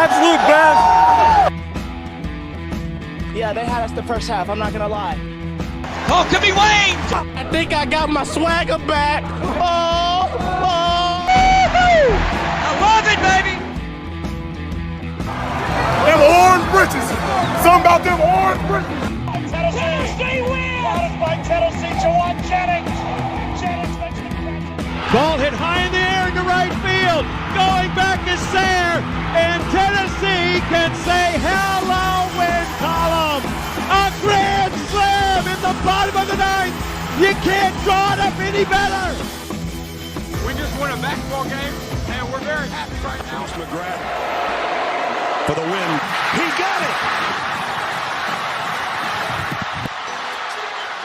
absolute best. Yeah, they had us the first half, I'm not going to lie. Oh, could be Wayne! I think I got my swagger back. Oh. I love it, baby! Them orange britches. Something about them orange britches. Tennessee wins! Brought us by Tennessee, Jawan Jennings. Jennings makes the catch. Ball hit high in the air into right field. Going back is Sayre. And Tennessee can say hello, win column. A grand slam in the bottom of the ninth. You can't draw it up any better. We just won a basketball game, and we're very happy right now. McGrath for the win. He got it.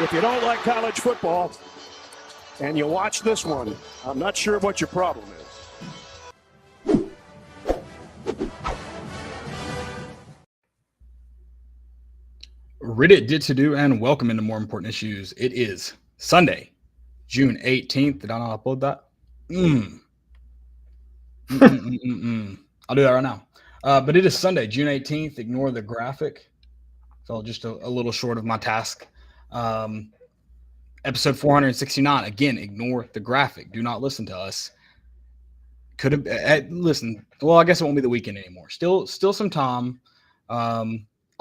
If you don't like college football and you watch this one, I'm not sure what your problem is. Reddit did to do, and welcome into More Important Issues. It is Sunday, June 18th. Did I not upload that? I'll do that right now. But it is Sunday, June 18th. Ignore the graphic. Fell just a little short of my task. Episode 469. Again, ignore the graphic. Do not listen to us. Could have listen. Well, I guess it won't be the weekend anymore. Still some time. I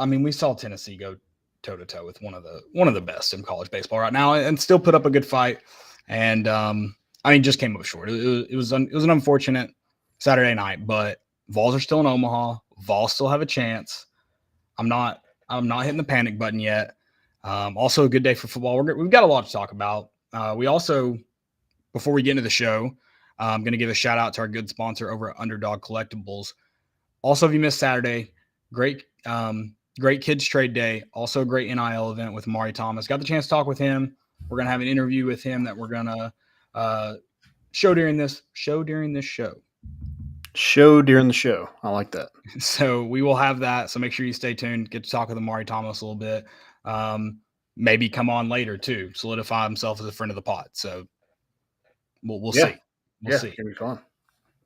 mean, we saw Tennessee go toe-to-toe with one of the best in college baseball right now, and still put up a good fight. And just came up short. It was an unfortunate Saturday night, but Vols are still in Omaha. Vols still have a chance. I'm not hitting the panic button yet. Also, a good day for football. We've got a lot to talk about. We also, before we get into the show, I'm going to give a shout out to our good sponsor over at Underdog Collectibles. Also, if you missed Saturday, great kids trade day. Also a great NIL event with Omari Thomas. Got the chance to talk with him. We're going to have an interview with him that we're going to show during the show. I like that. So we will have that. So make sure you stay tuned. Get to talk with Omari Thomas a little bit. Maybe come on later too. Solidify himself as a friend of the pod. So we'll see. We'll see. It's going to be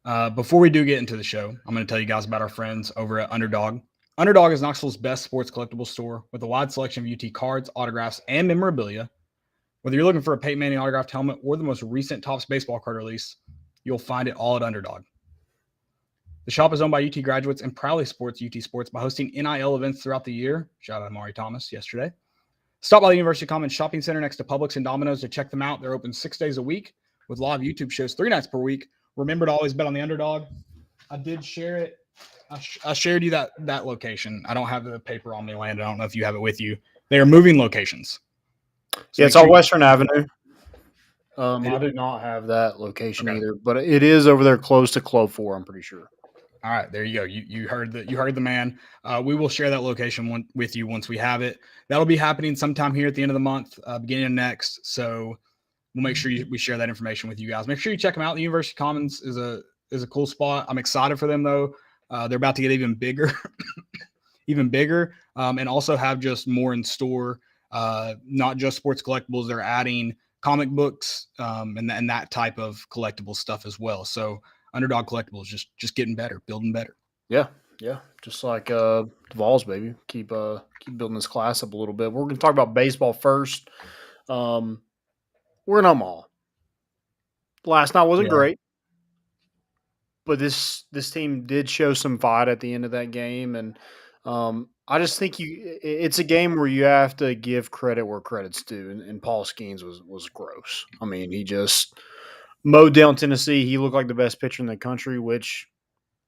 fun. Before we do get into the show, I'm going to tell you guys about our friends over at Underdog. Underdog is Knoxville's best sports collectible store with a wide selection of UT cards, autographs, and memorabilia. Whether you're looking for a Peyton Manning autographed helmet or the most recent Topps baseball card release, you'll find it all at Underdog. The shop is owned by UT graduates and proudly supports UT sports by hosting NIL events throughout the year. Shout out to Omari Thomas yesterday. Stop by the University Commons Shopping Center next to Publix and Domino's to check them out. They're open 6 days a week with live YouTube shows 3 nights per week. Remember to always bet on the Underdog. I did share it. I shared you that location. I don't have the paper on me, Landon. I don't know if you have it with you. They are moving locations. So it's on Western Avenue. I do not have that location either, but it is over there close to Club 4, I'm pretty sure. All right, there you go. You heard the man. We will share that location with you once we have it. That'll be happening sometime here at the end of the month, beginning of next. So we'll make sure we share that information with you guys. Make sure you check them out. The University Commons is a cool spot. I'm excited for them though. They're about to get even bigger, and also have just more in store. Not just sports collectibles. They're adding comic books and that type of collectible stuff as well. So Underdog Collectibles just getting better, building better. Yeah. Just like the Vols, baby. Keep building this class up a little bit. We're going to talk about baseball first. We're in Omaha. Last night wasn't great. But this team did show some fight at the end of that game, and I just think it's a game where you have to give credit where credit's due, and Paul Skeens was gross. I mean, he just mowed down Tennessee. He looked like the best pitcher in the country, which,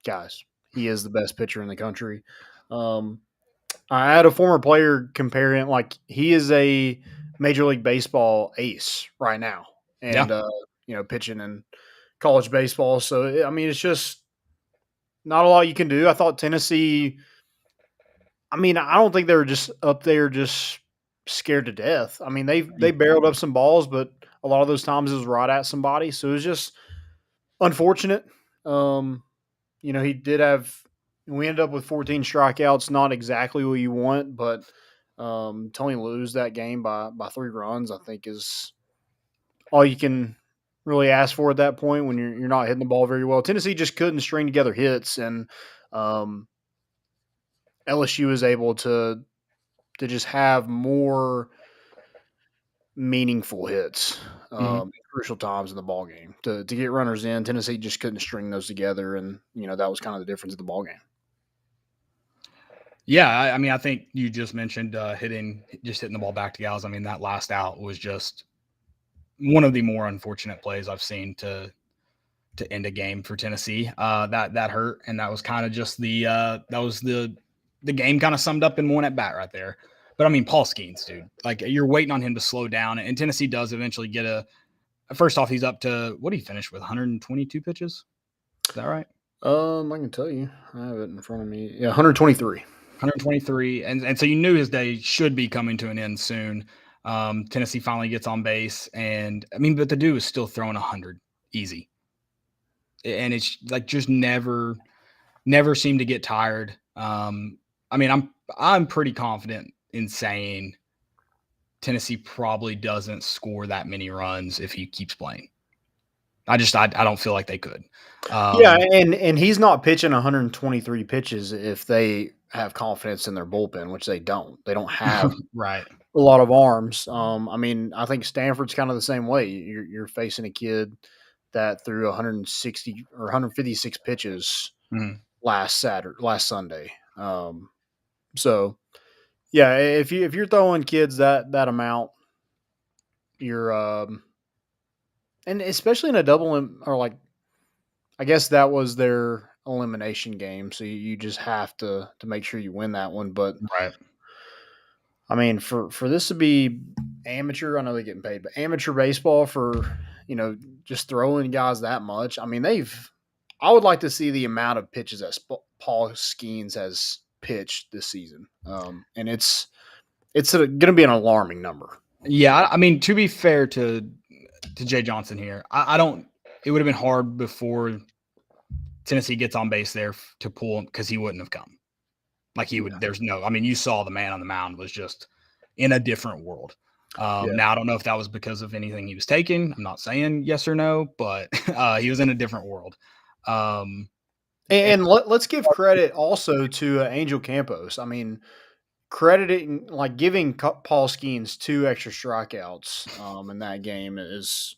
guys, he is the best pitcher in the country. I had a former player comparing, like, he is a Major League Baseball ace right now, and pitching in college baseball. So, I mean, it's just not a lot you can do. I thought Tennessee, I mean, I don't think they were just up there just scared to death. I mean, they barreled up some balls, but a lot of those times it was right at somebody. So it was just unfortunate. He did have – we ended up with 14 strikeouts, not exactly what you want, but to only lose that game by 3 runs I think is all you can – really ask for at that point when you're not hitting the ball very well. Tennessee just couldn't string together hits, and LSU is able to just have more meaningful hits, crucial times in the ball game to get runners in. Tennessee just couldn't string those together, and that was kind of the difference of the ball game. Yeah, I mean, I think you just mentioned hitting the ball back to guys. I mean, that last out was just one of the more unfortunate plays I've seen to end a game for Tennessee. That hurt, and that was kind of just the game kind of summed up in one at bat right there. But I mean, Paul Skeens, dude, like you're waiting on him to slow down, and Tennessee does eventually get a. First off, he's up to what did he finish with? 122 pitches. Is that right? I can tell you. I have it in front of me. Yeah, 123. 123, and so you knew his day should be coming to an end soon. Tennessee finally gets on base, and I mean, but the dude was still throwing 100 easy, and it's like just never seemed to get tired. I mean, I'm pretty confident in saying Tennessee probably doesn't score that many runs if he keeps playing. I don't feel like they could. Yeah, and he's not pitching 123 pitches if they have confidence in their bullpen, which they don't. They don't have right. a lot of arms. I mean, I think Stanford's kind of the same way. You're facing a kid that threw 160 or 156 pitches last Sunday. So yeah, if you're throwing kids that amount, you're and especially in a double or like, I guess that was their elimination game, so you just have to make sure you win that one. But right. I mean, for this to be amateur, I know they're getting paid, but amateur baseball for just throwing guys that much. I mean, I would like to see the amount of pitches that Paul Skeens has pitched this season, and it's going to be an alarming number. Yeah, I mean, to be fair to Jay Johnson here, I don't. It would have been hard before Tennessee gets on base there to pull him because he wouldn't have come. Like he would. There's no. I mean, you saw the man on the mound was just in a different world. Now I don't know if that was because of anything he was taking. I'm not saying yes or no, but he was in a different world. And let's give credit also to Angel Campos. I mean, crediting, like giving Paul Skeens 2 extra strikeouts in that game is,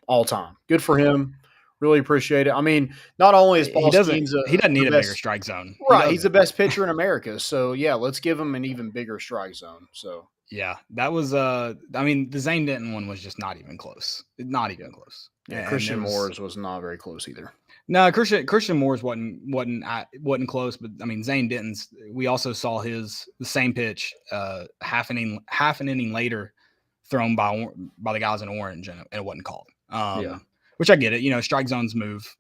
all time. Good for him. Really appreciate it. I mean, not only is Paul Skeens he doesn't need a bigger strike zone. Right. He's the best pitcher in America. So, yeah, let's give him an even bigger strike zone. So, yeah, that was I mean, the Zane Denton one was just not even close. Not even close. Yeah, Christian Moore's was not very close either. No, Christian Moore's wasn't close, but I mean Zane Denton's. We also saw the same pitch half an inning later thrown by the guys in orange, and it wasn't called. Which I get it. Strike zones move.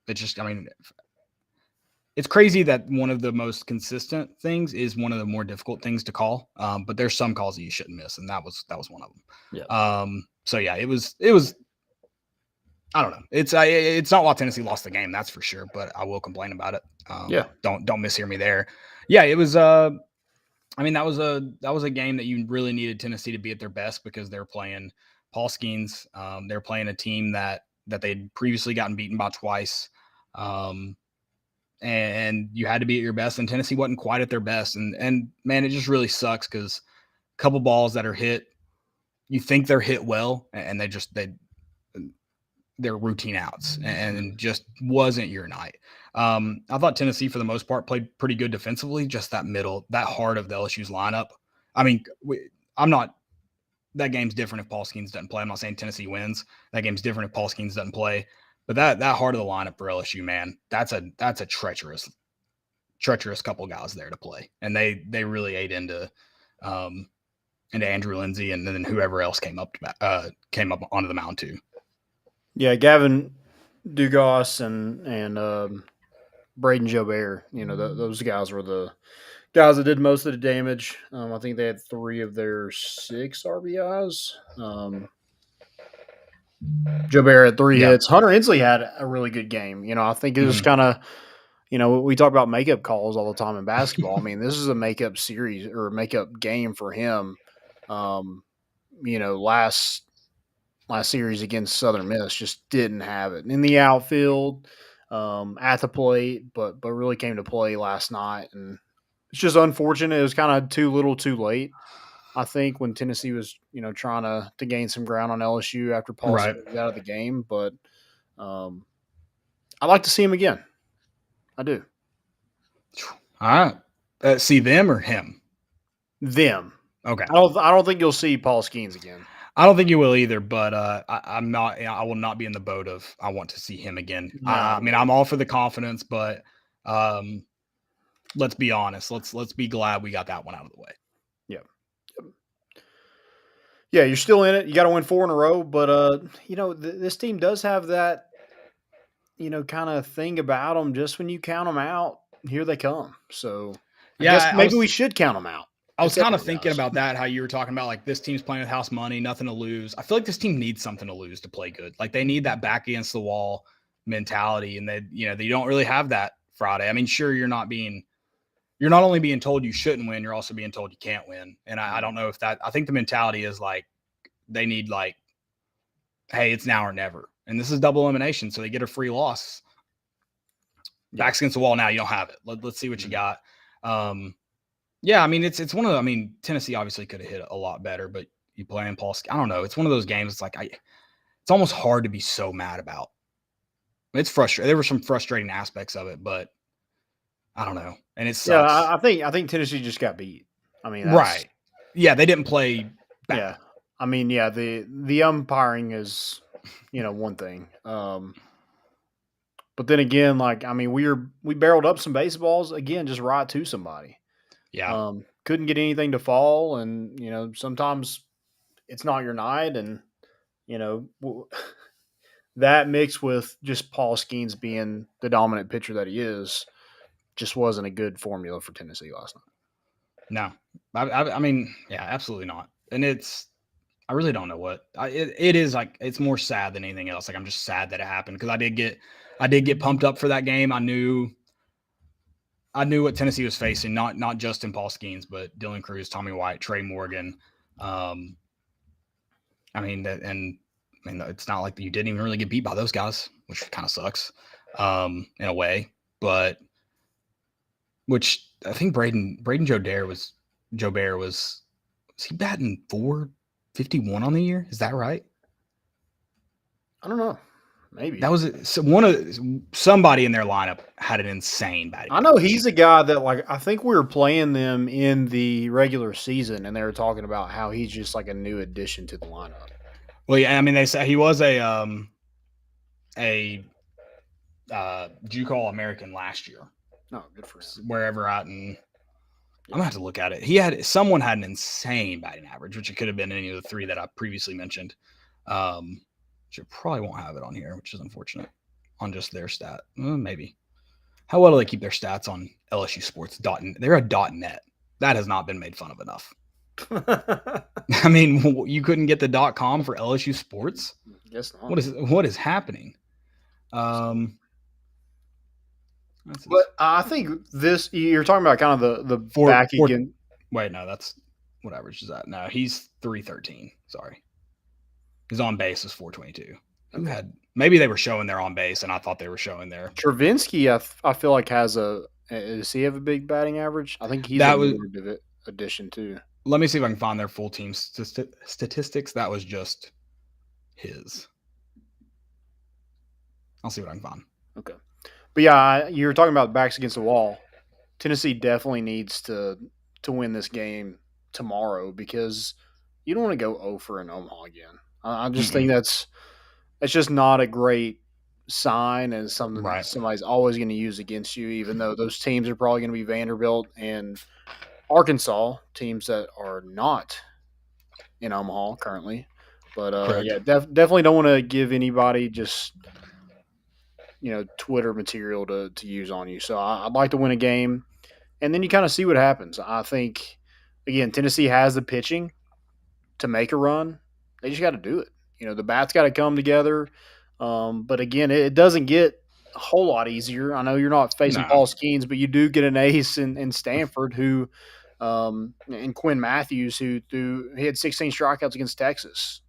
It's just, I mean, it's crazy that one of the most consistent things is one of the more difficult things to call. But there's some calls that you shouldn't miss, and that was one of them. Yeah. So yeah, it was. I don't know. It's not why Tennessee lost the game, that's for sure. But I will complain about it. Don't mishear me there. Yeah, it was. I mean, that was a game that you really needed Tennessee to be at their best because they're playing Paul Skeens. They're playing a team that they'd previously gotten beaten by twice. And you had to be at your best, and Tennessee wasn't quite at their best. And man, it just really sucks because a couple balls that are hit, you think they're hit well, and they're routine outs, and just wasn't your night. I thought Tennessee, for the most part, played pretty good defensively, just that heart of the LSU's lineup. I mean, that game's different if Paul Skeens doesn't play. I'm not saying Tennessee wins. That game's different if Paul Skeens doesn't play. But that heart of the lineup for LSU, man, that's a treacherous couple guys there to play. And they really ate into Andrew Lindsey and then whoever else came up onto the mound too. Yeah, Gavin Dugas and Braden Jobert, those guys were the guys that did most of the damage. I think they had 3 of their 6 RBIs. Jobert had 3 hits. Hunter Inslee had a really good game. I think it was kind of, we talk about makeup calls all the time in basketball. I mean, this is a makeup series or a makeup game for him. Last series against Southern Miss just didn't have it in the outfield. at the plate, but really came to play last night. And it's just unfortunate. It was kind of too little too late, I think, when Tennessee was, trying to gain some ground on LSU after Paul Right. was out of the game. But I'd like to see him again. I do. All right. See them or him? Them. Okay. I don't think you'll see Paul Skeens again. I don't think you will either, but I'm not. I will not be in the boat of I want to see him again. No. I mean, I'm all for the confidence, but let's be honest. Let's be glad we got that one out of the way. Yeah, you're still in it. You got to win 4 in a row, but this team does have that, kind of thing about them. Just when you count them out, here they come. So I guess maybe we should count them out. I was kind of thinking about that, how you were talking about like this team's playing with house money, nothing to lose. I feel like this team needs something to lose to play good. Like they need that back against the wall mentality, and they don't really have that Friday. I mean, sure, you're not only being told you shouldn't win, you're also being told you can't win. And I don't know if that. I think the mentality is like they need like, hey, it's now or never, and this is double elimination, so they get a free loss. Backs against the wall now. You don't have it. Let's see what you got. Yeah, I mean, it's one of the, I mean, Tennessee obviously could have hit a lot better, but you play in Paul. I don't know. It's one of those games. It's like it's almost hard to be so mad about. It's frustrating. There were some frustrating aspects of it, but I don't know. And it sucks. Yeah, I think Tennessee just got beat. I mean, right. Yeah, they didn't play bad. Yeah. I mean, yeah, the umpiring is, one thing. But then again, like, I mean, we barreled up some baseballs again, just right to somebody. Yeah. Couldn't get anything to fall, and sometimes it's not your night, and that mixed with just Paul Skeens being the dominant pitcher that he is, just wasn't a good formula for Tennessee last night. No, I mean, yeah, absolutely not. And I really don't know what it is. Like, it's more sad than anything else. Like, I'm just sad that it happened because I did get pumped up for that game. I knew what Tennessee was facing, not just in Paul Skeens, but Dylan Cruz, Tommy White, Trey Morgan. I mean, it's not like you didn't even really get beat by those guys, which kind of sucks in a way. But which I think Braden Joe Bear was he batting .451 on the year? Is that right? I don't know. Maybe that was somebody in their lineup had an insane batting. I know he's a guy that, like, I think we were playing them in the regular season, and they were talking about how he's just like a new addition to the lineup. Well, yeah, I mean, they said he was a JUCO All-American last year. Oh, good for him. Wherever out in, I'm gonna have to look at it. Someone had an insane batting average, which it could have been any of the three that I previously mentioned. Which probably won't have it on here, which is unfortunate on just their stat. Maybe. How well do they keep their stats on LSU Sports? They're a .net. That has not been made fun of enough. I mean, you couldn't get the .com for LSU Sports? Guess not. What is happening? But I think you're talking about kind of the back again. Wait, no, that's what average is that? No, he's 313. Sorry. His on base is 422. Who had maybe they were showing their on base, and I thought they were showing their. Travinsky, I feel like does he have a big batting average? I think he's a addition too. Let me see if I can find their full team statistics. That was just his. I'll see what I can find. Okay, but yeah, you were talking about backs against the wall. Tennessee definitely needs to win this game tomorrow because you don't want to go 0 in Omaha again. I just think that's just not a great sign and something that somebody's always going to use against you, even though those teams are probably going to be Vanderbilt and Arkansas, teams that are not in Omaha currently. But, yeah, definitely don't want to give anybody just, Twitter material to use on you. So I'd like to win a game, and then you kind of see what happens. I think, again, Tennessee has the pitching to make a run. They just got to do it. The bat's got to come together. But again, it doesn't get a whole lot easier. I know you're not facing Paul Skeens, but you do get an ace in Stanford who, and Quinn Matthews, he had 16 strikeouts against Texas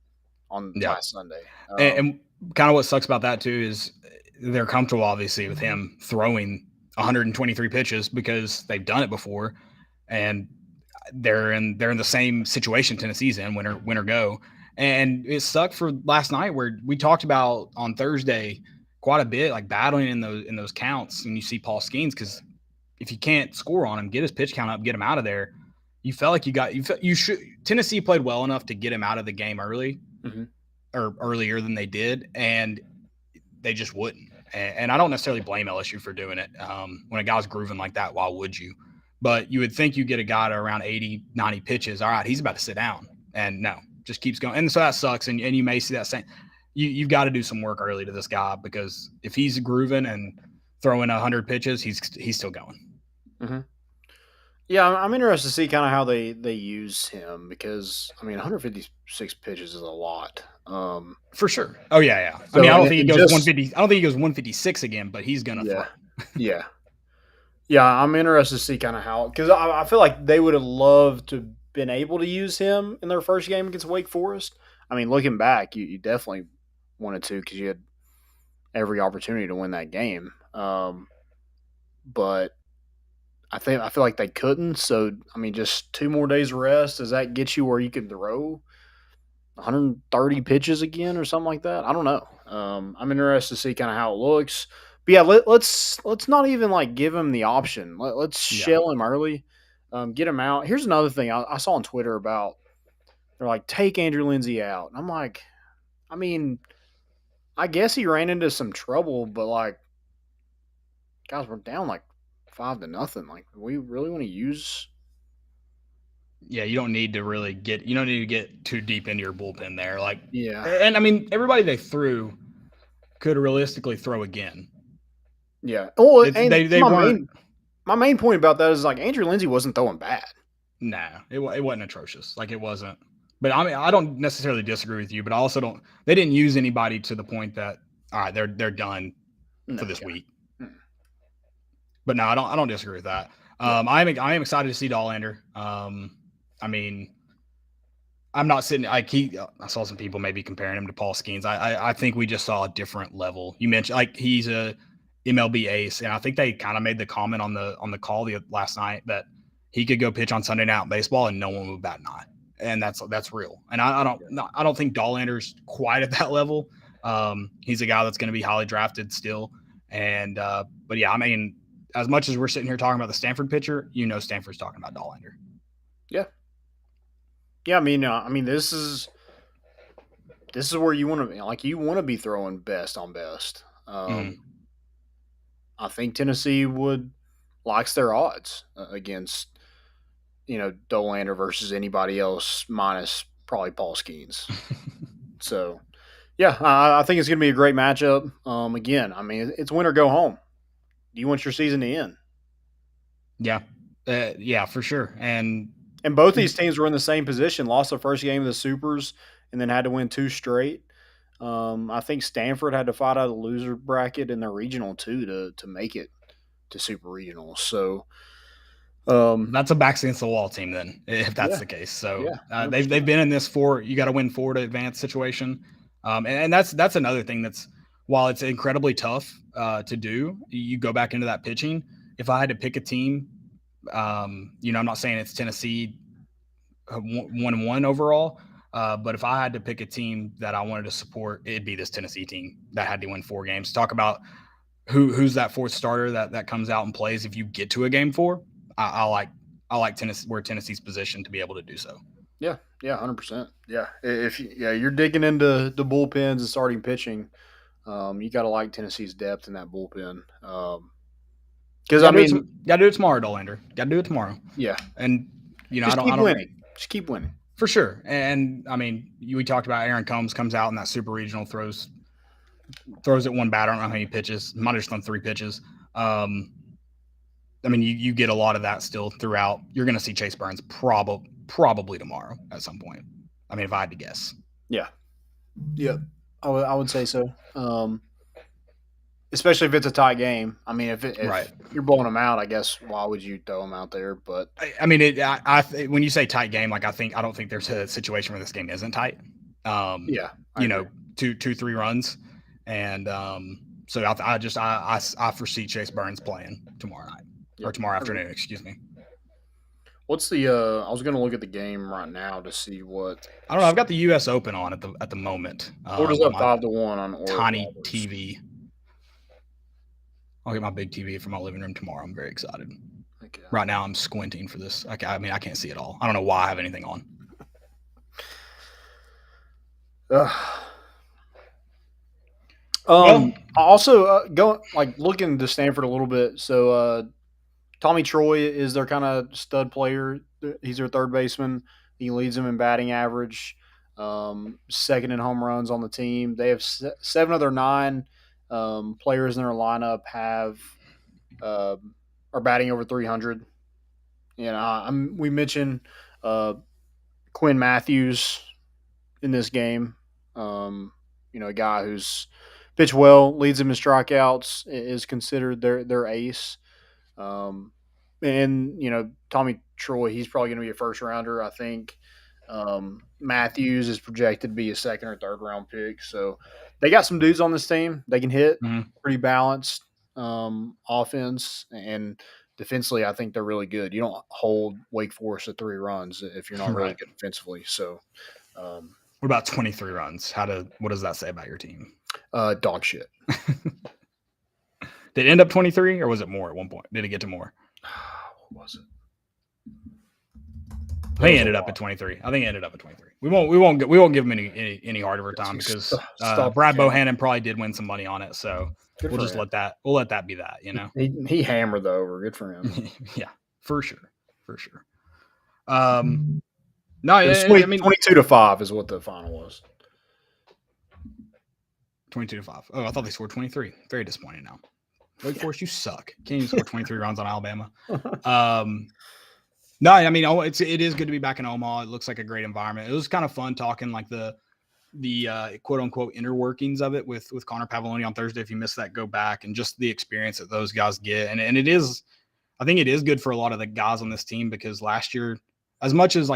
on last Sunday. And kind of what sucks about that too is they're comfortable, obviously, with him throwing 123 pitches because they've done it before, and they're in the same situation Tennessee's in, win or go. And it sucked for last night where we talked about on Thursday quite a bit, like battling in those counts, and you see Paul Skeens, because if you can't score on him, get his pitch count up, get him out of there. You felt like Tennessee played well enough to get him out of the game early, or earlier than they did, and they just wouldn't. And I don't necessarily blame LSU for doing it. When a guy's grooving like that, why would you? But you would think you get a guy to around 80, 90 pitches. All right, he's about to sit down. And no, just keeps going. And so that sucks. And you may see that same. You've got to do some work early to this guy, because if he's grooving and throwing 100 pitches, he's still going. Mm-hmm. Yeah, I'm interested to see kind of how they use him, because, 156 pitches is a lot. For sure. Oh, yeah. So, I don't think he goes 150. I don't think he goes 156 again, but he's going to throw. Yeah. Yeah, I'm interested to see kind of how, because I feel like they would have loved to been able to use him in their first game against Wake Forest. Looking back, you definitely wanted to, because you had every opportunity to win that game. But I feel like they couldn't. So, just 2 more days of rest, does that get you where you can throw 130 pitches again or something like that? I don't know. I'm interested to see kind of how it looks. But yeah, let's not even give him the option. Let's shell him early, get him out. Here's another thing I saw on Twitter about, they're like, take Andrew Lindsey out. And I'm like, I guess he ran into some trouble, but guys, we're down 5-0. We really want to use. Yeah, you don't need to get too deep into your bullpen there. Yeah. And everybody they threw could realistically throw again. Yeah. Oh, my main point about that is Andrew Lindsey wasn't throwing bad. No, it wasn't atrocious. It wasn't. But I don't necessarily disagree with you, but I also don't. They didn't use anybody to the point that, all right, they're done for this week. But no, I don't disagree with that. I am excited to see Dollander. I'm not sitting. I saw some people maybe comparing him to Paul Skeens. I think we just saw a different level. You mentioned he's a MLB ace, and I think they kind of made the comment on the call last night that he could go pitch on Sunday Night Baseball and no one would bat an eye, and that's real. And I don't think Dollander's quite at that level. He's a guy that's going to be highly drafted still, and but yeah, as much as we're sitting here talking about the Stanford pitcher, Stanford's talking about Dollander. Yeah. Yeah, this is where you want to be. You want to be throwing best on best. I think Tennessee likes their odds against, Dollander versus anybody else, minus probably Paul Skeens. So, yeah, I think it's going to be a great matchup. Again, it's win or go home. Do you want your season to end? Yeah. Yeah, for sure. And both these teams were in the same position, lost the first game of the Supers, and then had to win 2 straight. I think Stanford had to fight out of the loser bracket in their regional too to make it to Super Regional. So that's a backs against the wall team then, if that's the case. So they've been in this you got to win 4 to advance situation, and that's another thing that's, while it's incredibly tough to do, you go back into that pitching. If I had to pick a team, I'm not saying it's Tennessee 1-1 overall, but if I had to pick a team that I wanted to support, it'd be this Tennessee team that had to win 4 games. Talk about who's that 4th starter that comes out and plays if you get to a game 4. I like Tennessee, where Tennessee's positioned to be able to do so. Yeah, 100%. Yeah, if you're digging into the bullpens and starting pitching, you got to like Tennessee's depth in that bullpen. Because got to do it tomorrow, Dollander. Got to do it tomorrow. Yeah, and just keep winning. Just keep winning for sure. And we talked about Aaron Combs comes out in that Super Regional, throws it one batter. I don't know how many pitches. Might have just done 3 pitches. You get a lot of that still throughout. You're going to see Chase Burns probably tomorrow at some point. If I had to guess. Yeah. I would say so. Especially if it's a tie game. If you're blowing them out, I guess why would you throw them out there? But when you say tight game, I don't think there's a situation where this game isn't tight. 2-3 runs, and So I foresee Chase Burns playing tomorrow night or tomorrow afternoon. Excuse me. What's the? I was going to look at the game right now to see what. I don't know. I've got the U.S. Open on at the moment. Florida's up 5-1 on Oral tiny Roberts. TV. I'll get my big TV from my living room tomorrow. I'm very excited. Okay. Right now, I'm squinting for this. I can't see it all. I don't know why I have anything on. Also, looking to Stanford a little bit. So, Tommy Troy is their kind of stud player. He's their third baseman. He leads them in batting average, second in home runs on the team. They have 7 of their 9 players in their lineup are batting over 300. We mentioned Quinn Matthews in this game. A guy who's pitched well, leads them in strikeouts, is considered their ace. Tommy Troy, he's probably going to be a first rounder, I think. Matthews is projected to be a second or third round pick. So they got some dudes on this team. They can hit, pretty balanced offense, and defensively, I think they're really good. You don't hold Wake Forest to 3 runs if you're not really good defensively. So, what about 23 runs? What does that say about your team? Dog shit. Did it end up 23, or was it more at one point? Did it get to more? What was it? I think it ended up at 23. We won't give him any harder of a time because Brad Bohannon probably did win some money on it. So we'll just let that be that. He hammered the over. Good for him. Yeah, for sure. No, 22-5 is what the final was. 22-5. Oh, I thought they scored 23. Very disappointing now. Wake Forest, you suck. Can't even score 23 runs on Alabama. No, it is good to be back in Omaha. It looks like a great environment. It was kind of fun talking like the quote unquote inner workings of it with Connor Pavoloni on Thursday. If you missed that, go back, and just the experience that those guys get. And it is, I think it is good for a lot of the guys on this team, because last year, as much as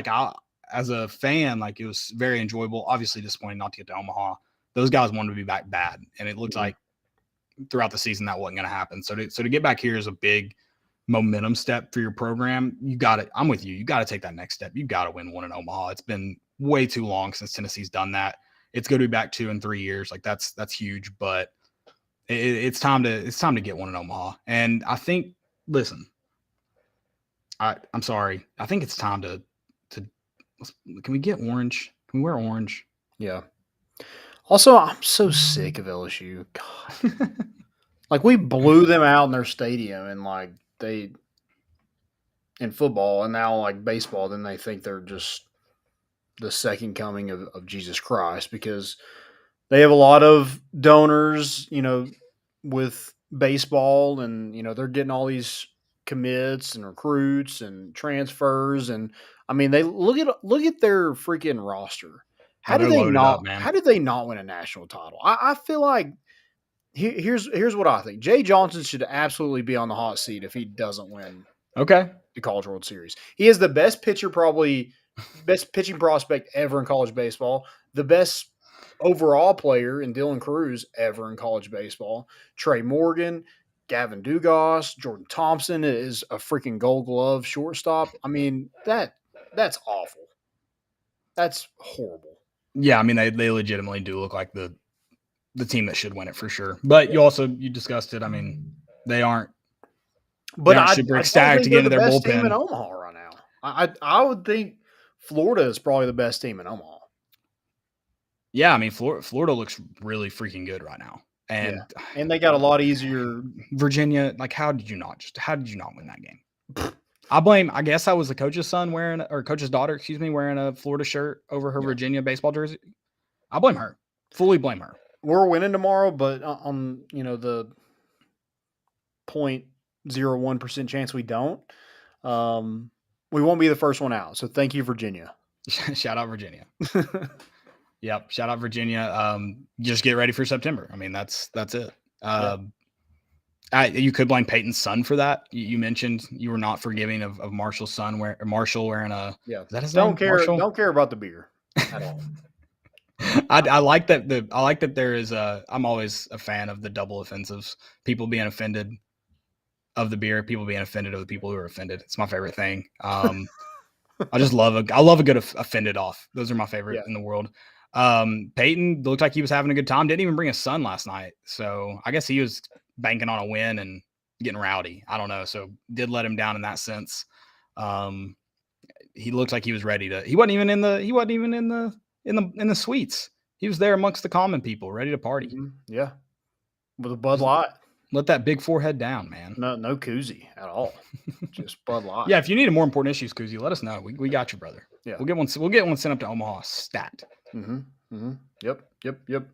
as a fan, it was very enjoyable. Obviously disappointing not to get to Omaha. Those guys wanted to be back bad, and it looked like throughout the season that wasn't going to happen. So to get back here is a big momentum step for your program. I'm with you. You got to take that next step. You got to win one in Omaha. It's been way too long since Tennessee's done that. It's going to be back 2 in 3 years. That's huge, but it's time to get one in Omaha. And I think, listen, I'm sorry. I think it's time to can we get orange? Can we wear orange? Yeah. Also, I'm so sick of LSU. God. We blew them out in their stadium, and in football, and now baseball, then they think they're just the second coming of Jesus Christ, because they have a lot of donors, with baseball, and, they're getting all these commits and recruits and transfers. And they look at their freaking roster. How did they not win a national title? I feel like here's what I think. Jay Johnson should absolutely be on the hot seat if he doesn't win the College World Series. He is the best pitcher, probably best pitching prospect ever in college baseball, the best overall player in Dylan Cruz ever in college baseball. Trey Morgan, Gavin Dugas, Jordan Thompson is a freaking Gold Glove shortstop. That's awful. That's horrible. Yeah, they legitimately do look like the team that should win it for sure. But you discussed it. They aren't. But I super ecstatic to get into their bullpen. Team in Omaha right now. I would think Florida is probably the best team in Omaha. Yeah, Florida looks really freaking good right now, and they got a lot easier. Virginia, how did you not win that game? I guess I was the coach's coach's daughter, wearing a Florida shirt over her Virginia baseball jersey. I blame her. Fully blame her. We're winning tomorrow, but on the 0.01% chance we don't, we won't be the first one out. So thank you, Virginia. Shout out Virginia. Yep. Shout out Virginia. Just get ready for September. That's it. You could blame Peyton's son for that. You mentioned you were not forgiving of Marshall's son Marshall wearing a. Yeah. Is that his name? Marshall? Don't care about the beer at all. I like that. I like that there is a. I'm always a fan of the double offensives. People being offended of the beer, people being offended of the people who are offended. It's my favorite thing. I love a good offended off. Those are my favorite in the world. Peyton looked like he was having a good time. Didn't even bring his son last night. So I guess he was banking on a win and getting rowdy. I don't know. So did let him down in that sense. He looked like he was ready to, he wasn't even in the suites. He was there amongst the common people, ready to party. Mm-hmm. Yeah. With a Bud Light. Let that big forehead down, man. No koozie at all. Just Bud Light. Yeah, if you need a more important issues, Koozie, let us know. We got you, brother. Yeah. We'll get one sent up to Omaha stat. Mm-hmm. Mm-hmm. Yep.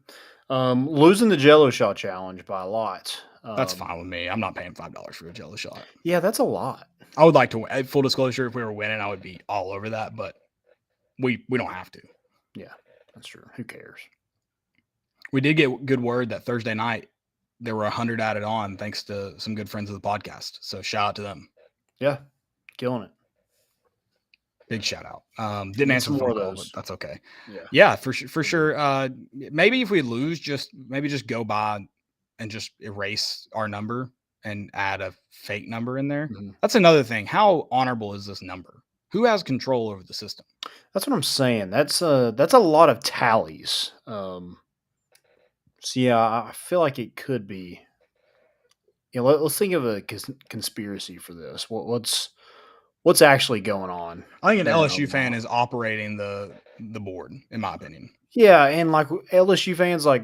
Losing the Jello shot challenge by a lot. That's fine with me. I'm not paying $5 for a Jello shot. Yeah, that's a lot. I would like to, full disclosure, if we were winning, I would be all over that, but we don't have to. Yeah, that's true. Who cares? We did get good word that Thursday night there were 100 added on thanks to some good friends of the podcast. So shout out to them. Yeah, killing it. Big shout out. Didn't answer the phone call, but that's okay. Yeah, for sure. Maybe if we lose, just go by and just erase our number and add a fake number in there. Mm-hmm. That's another thing. How honorable is this number? Who has control over the system? That's what I'm saying. That's a lot of tallies. So yeah, I feel like it could be. Let's think of a conspiracy for this. What's actually going on? I think an LSU fan is operating the board, in my opinion. Yeah, and like LSU fans, like,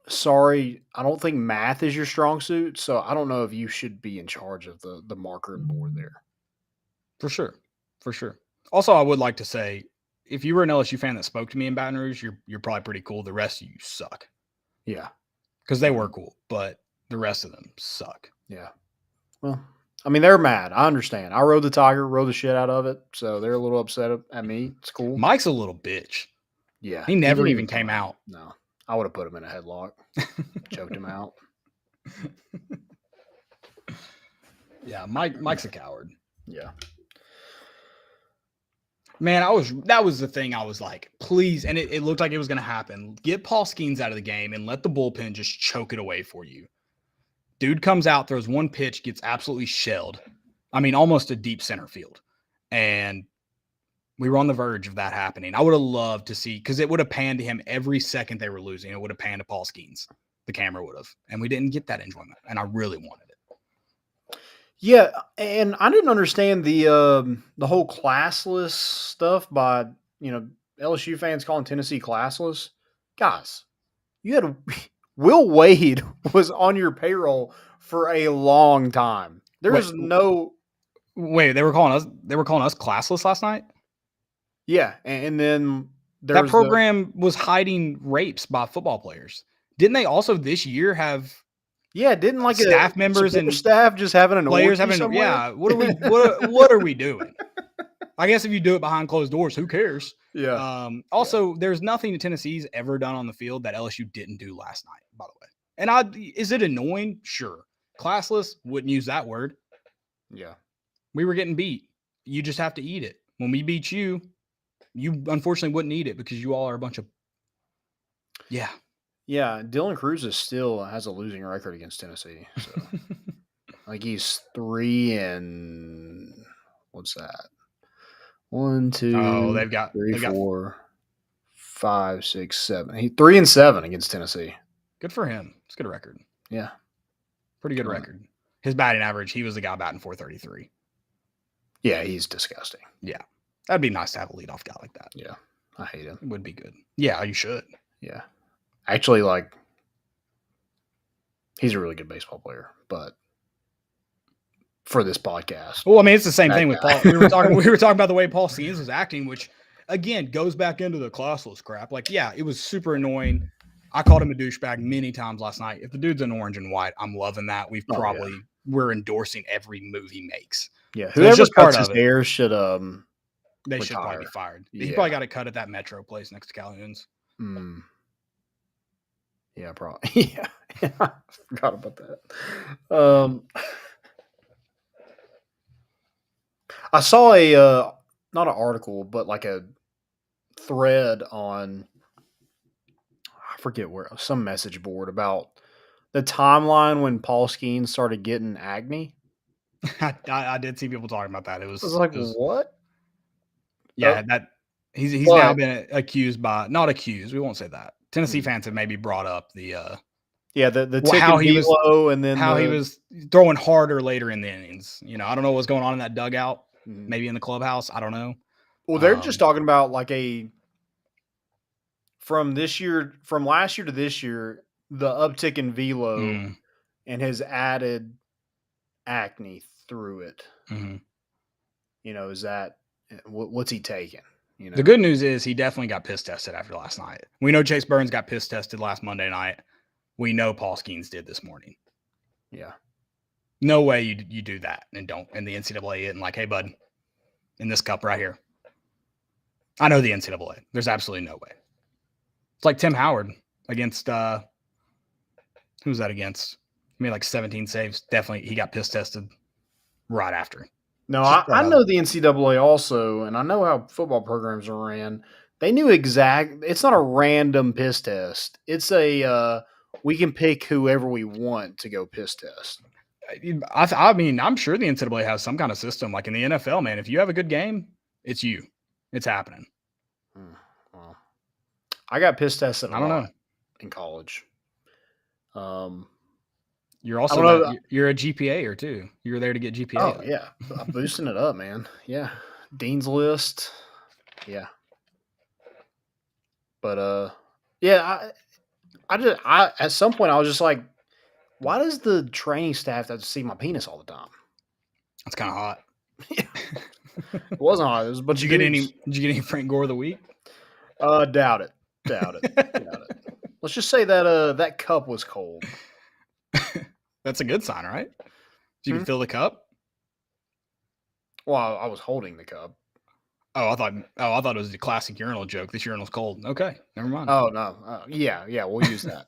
sorry, I don't think math is your strong suit, so I don't know if you should be in charge of the marker and board there. For sure. Also, I would like to say, if you were an LSU fan that spoke to me in Baton Rouge, you're probably pretty cool. The rest of you suck. Yeah, because they were cool, but the rest of them suck. Yeah. Well, I mean, they're mad. I understand. I rode the Tiger, rode the shit out of it, so they're a little upset at me. It's cool. Mike's a little bitch. Yeah. He never even came out. No. I would have put him in a headlock. Choked him out. Yeah, Mike's a coward. Yeah. Man, that was the thing I was like, please, and it looked like it was going to happen. Get Paul Skeens out of the game and let the bullpen just choke it away for you. Dude comes out, throws one pitch, gets absolutely shelled. I mean, almost a deep center field. And we were on the verge of that happening. I would have loved to see, because it would have panned to him every second they were losing. It would have panned to Paul Skeens. The camera would have. And we didn't get that enjoyment. And I really wanted it. Yeah, and I didn't understand the whole classless stuff by, LSU fans calling Tennessee classless. Guys, you had Will Wade was on your payroll for a long time. There is no Wait, they were calling us classless last night? Yeah, and then that program was hiding rapes by football players. Didn't they also this year have didn't like staff members and staff just having an players orgy having somewhere? Yeah, what are we doing? I guess if you do it behind closed doors, who cares? Yeah. Also, there's nothing that Tennessee's ever done on the field that LSU didn't do last night, by the way. And is it annoying? Sure. Classless, wouldn't use that word. Yeah. We were getting beat. You just have to eat it. When we beat you, you unfortunately wouldn't eat it because you all are a bunch of Yeah. Yeah, Dylan Cruz still has a losing record against Tennessee. So like he's 3 what's that? 1, 2. Oh, they've got 4, 5, 6, 7. He's 3-7 against Tennessee. Good for him. It's a good record. Yeah, pretty good record. His batting average, he was the guy batting .433. Yeah, he's disgusting. Yeah, that'd be nice to have a leadoff guy like that. Yeah, I hate him. It would be good. Yeah, you should. Yeah, actually, he's a really good baseball player, but for this podcast, well, I mean, it's the same thing with Paul. We were talking about the way Paul Skeens was acting, which again goes back into the classless crap. Like, yeah, it was super annoying. I called him a douchebag many times last night. If the dude's in orange and white, I'm loving that. We're endorsing every move he makes. Yeah, so whoever just cuts his hair should they should probably be fired. Yeah. He probably got a cut at that Metro place next to Calhoun's. Yeah, probably. Yeah, I forgot about that. I saw not an article, but like a thread on forget where, some message board about the timeline when Paul Skeens started getting acne. I did see people talking about that. I was like, what? Yeah, that he's now been accused by, not accused, we won't say that. Tennessee fans have maybe brought up the how he was low, and then he was throwing harder later in the innings. I don't know what's going on in that dugout, maybe in the clubhouse. I don't know. Well, they're just talking about like from last year to this year, the uptick in velo and has added acne through it. Is that what's he taking? The good news is he definitely got piss tested after last night. We know Chase Burns got piss tested last Monday night. We know Paul Skeens did this morning. Yeah. No way you do that and don't, and the NCAA isn't like, hey, bud, in this cup right here. I know the NCAA. There's absolutely no way. It's like Tim Howard against who was that against? He made like 17 saves. Definitely he got piss tested right after. No, I know the NCAA also, and I know how football programs are ran. They knew it's not a random piss test. It's we can pick whoever we want to go piss test. I mean, I'm sure the NCAA has some kind of system. Like in the NFL, man, if you have a good game, it's you. It's happening. Well, I got piss tested I don't know. In college. You're also you're a GPA too. You're there to get GPA. Oh, yeah. I'm boosting it up, man. Yeah. Dean's List. Yeah. But yeah, I at some point I was just like, why does the training staff have to see my penis all the time? That's kind of hot. It wasn't hot. It was a bunch Did you get any Frank Gore of the week? Doubt it. Let's just say that that cup was cold. That's a good sign, right? You can fill the cup. Well, I was holding the cup. Oh, I thought it was a classic urinal joke. This urinal's cold. Okay, never mind. Oh no, yeah, we'll use that.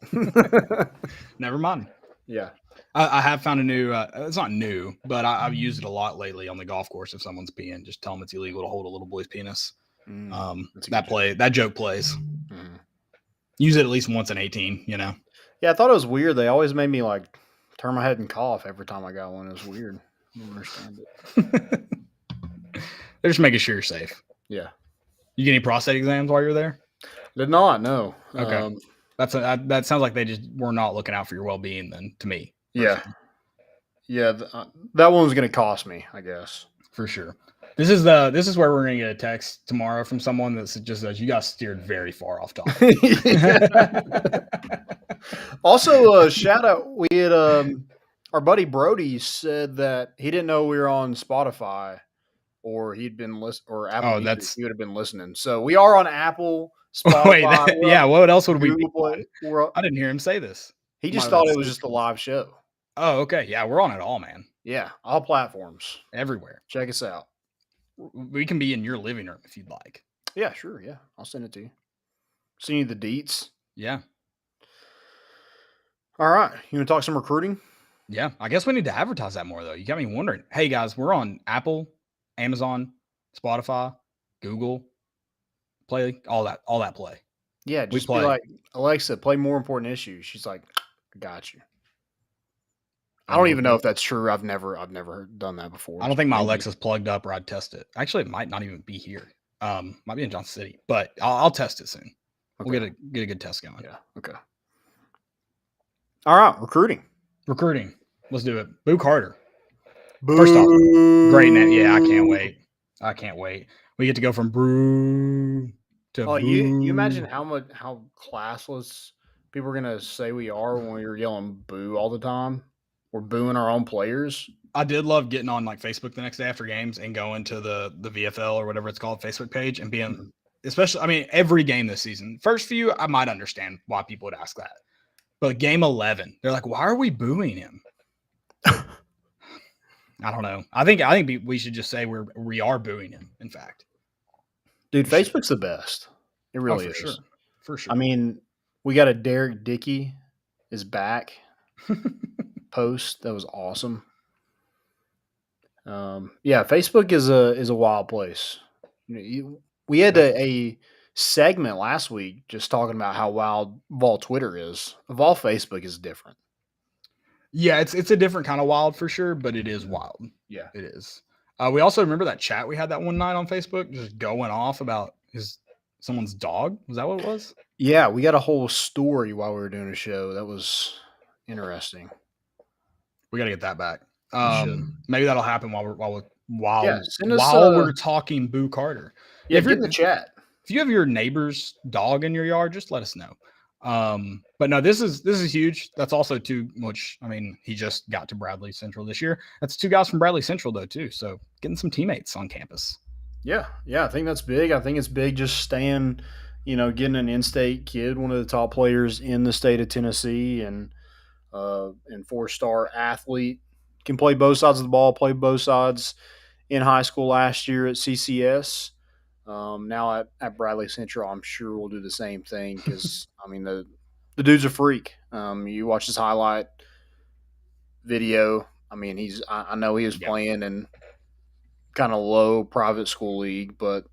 Never mind. Yeah, I have found a new. It's not new, but I've used it a lot lately on the golf course. If someone's peeing, just tell them it's illegal to hold a little boy's penis. That joke plays. Use it at least once in 18. Yeah, I thought it was weird. They always made me like turn my head and cough every time I got one. It was weird. I don't understand it. They're just making sure you're safe. Yeah. You get any prostate exams while you're there? Did not. No. Okay. That sounds like they just were not looking out for your well-being then, to me. Yeah. Yeah. That one was going to cost me, I guess. For sure. This is where we're going to get a text tomorrow from someone that just says you got steered very far off topic. Also, shout out. We had our buddy Brody said that he didn't know we were on Spotify, or he'd been or Apple. He would have been listening. So we are on Apple, Spotify. Wait, what else would we be on? I didn't hear him say this. He just thought it was just a live show. Oh, okay. Yeah, we're on it all, man. Yeah, all platforms, everywhere. Check us out. We can be in your living room if you'd like. Yeah, sure. Yeah, I'll send it to you. Send you the deets. Yeah. All right. You want to talk some recruiting? Yeah. I guess we need to advertise that more, though. You got me wondering. Hey, guys, we're on Apple, Amazon, Spotify, Google, Play, all that play. Yeah, just be like, Alexa, play More Important Issues. She's like, I got you. I don't even know if that's true. I've never done that before. I don't think my Alexa's plugged up, or I'd test it. Actually, it might not even be here. Might be in Johnson City, but I'll test it soon. Okay. We'll get a good test going. Yeah. Okay. All right. Recruiting. Let's do it. Boo Carter. Boo. First off, great name. Yeah, I can't wait. We get to go from brew to boo. You imagine how classless people are gonna say we are when we're yelling boo all the time. We're booing our own players. I did love getting on like Facebook the next day after games and going to the VFL or whatever it's called Facebook page and being, especially, I mean, every game this season. First few, I might understand why people would ask that, but game 11, they're like, why are we booing him? I don't know. I think we should just say we are booing him. In fact, dude, Facebook's the best. It really is. Sure. For sure. I mean, we got a Derek Dickey is back. Post that was awesome. Yeah, Facebook is a wild place. We had a segment last week just talking about how wild Vol Twitter is. Vol Facebook is different. Yeah, it's a different kind of wild for sure, but it is wild. Yeah. It is. We also remember that chat we had that one night on Facebook, just going off about someone's dog. Was that what it was? Yeah, we got a whole story while we were doing a show. That was interesting. We got to get that back. should. Maybe that'll happen while send us, we're talking Boo Carter. Yeah, if get in the chat. If you have your neighbor's dog in your yard, just let us know. But no, this is huge. That's also he just got to Bradley Central this year. That's 2 guys from Bradley Central though too. So getting some teammates on campus. Yeah, I think that's big. I think it's big just staying, getting an in-state kid, one of the top players in the state of Tennessee, and 4-star athlete, can play both sides of the ball, play both sides in high school last year at CCS. Now at Bradley Central, I'm sure we'll do the same thing because, the dude's a freak. You watch his highlight video. I know he was playing in kind of low private school league, but,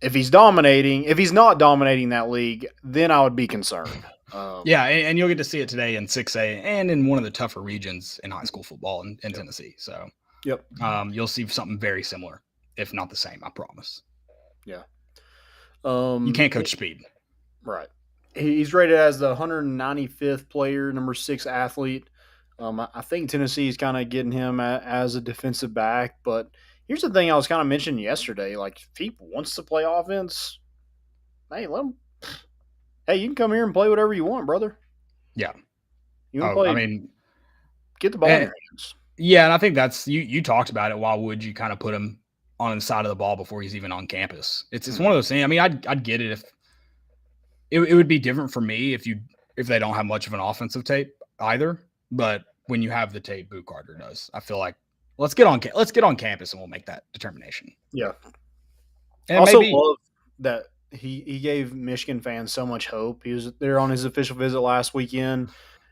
if he's not dominating that league, then I would be concerned. And you'll get to see it today in 6A and in one of the tougher regions in high school football in Tennessee. So, you'll see something very similar, if not the same, I promise. Yeah. You can't coach speed. Right. He's rated as the 195th player, number 6 athlete. I think Tennessee is kind of getting him as a defensive back, but here's the thing I was kind of mentioning yesterday. Like, if he wants to play offense, hey, let him. Hey, you can come here and play whatever you want, brother. Yeah. You want to play? Get the ball in your hands. Yeah, and I think that's you talked about it. Why would you kind of put him on the side of the ball before he's even on campus? It's one of those things. I'd get it if it would be different for me if they don't have much of an offensive tape either. But when you have the tape, Boo Carter does. I feel like let's get on campus and we'll make that determination. Yeah. And I also love that he gave Michigan fans so much hope. He was there on his official visit last weekend,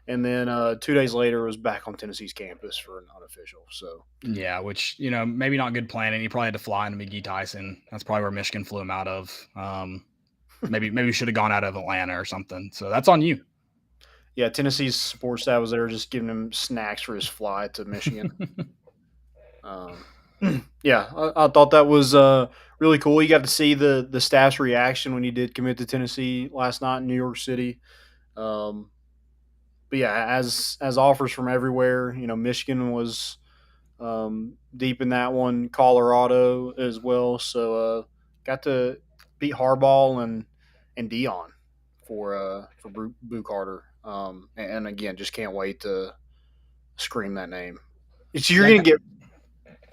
and then 2 days later was back on Tennessee's campus for an unofficial. So yeah, which maybe not good planning. He probably had to fly into McGee Tyson. That's probably where Michigan flew him out of. Maybe we should have gone out of Atlanta or something. So that's on you. Yeah, Tennessee's sports staff was there just giving him snacks for his flight to Michigan. I thought that was really cool. You got to see the staff's reaction when he did commit to Tennessee last night in New York City. But yeah, as offers from everywhere, Michigan was deep in that one, Colorado as well. So got to beat Harbaugh and Dion for Boo Carter. And again, just can't wait to scream that name. You're going to get.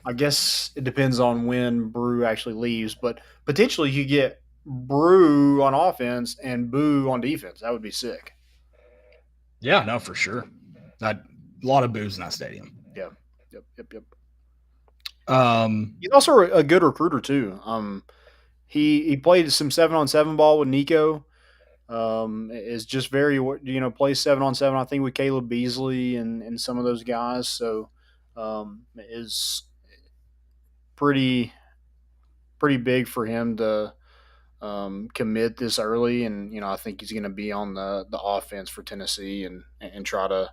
I guess it depends on when Brew actually leaves, but potentially you get Brew on offense and Boo on defense. That would be sick. Yeah, no, for sure. A lot of boos in that stadium. Yeah. Yep. He's also a good recruiter too. He played some 7-on-7 ball with Nico. Is just very plays 7-on-7. I think with Caleb Beasley and some of those guys. So is pretty big for him to commit this early, and I think he's going to be on the offense for Tennessee and try to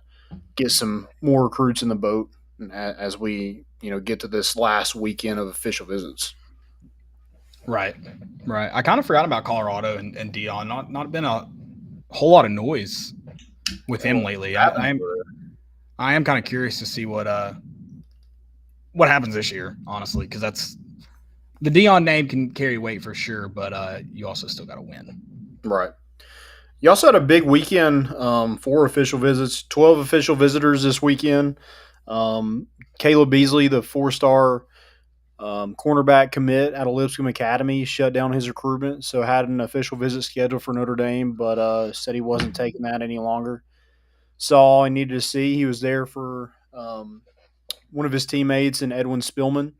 get some more recruits in the boat as we get to this last weekend of official visits. Right. I kind of forgot about Colorado and Dion. Not been a whole lot of noise with him lately. I am kind of curious to see what happens this year, honestly, because that's the Dion name can carry weight for sure, but you also still got to win. Right. You also had a big weekend for official visits, 12 official visitors this weekend. Caleb Beasley, the 4-star cornerback commit out of Lipscomb Academy, shut down his recruitment, so had an official visit scheduled for Notre Dame, but said he wasn't taking that any longer. Saw all he needed to see. He was there for one of his teammates in Edwin Spillman,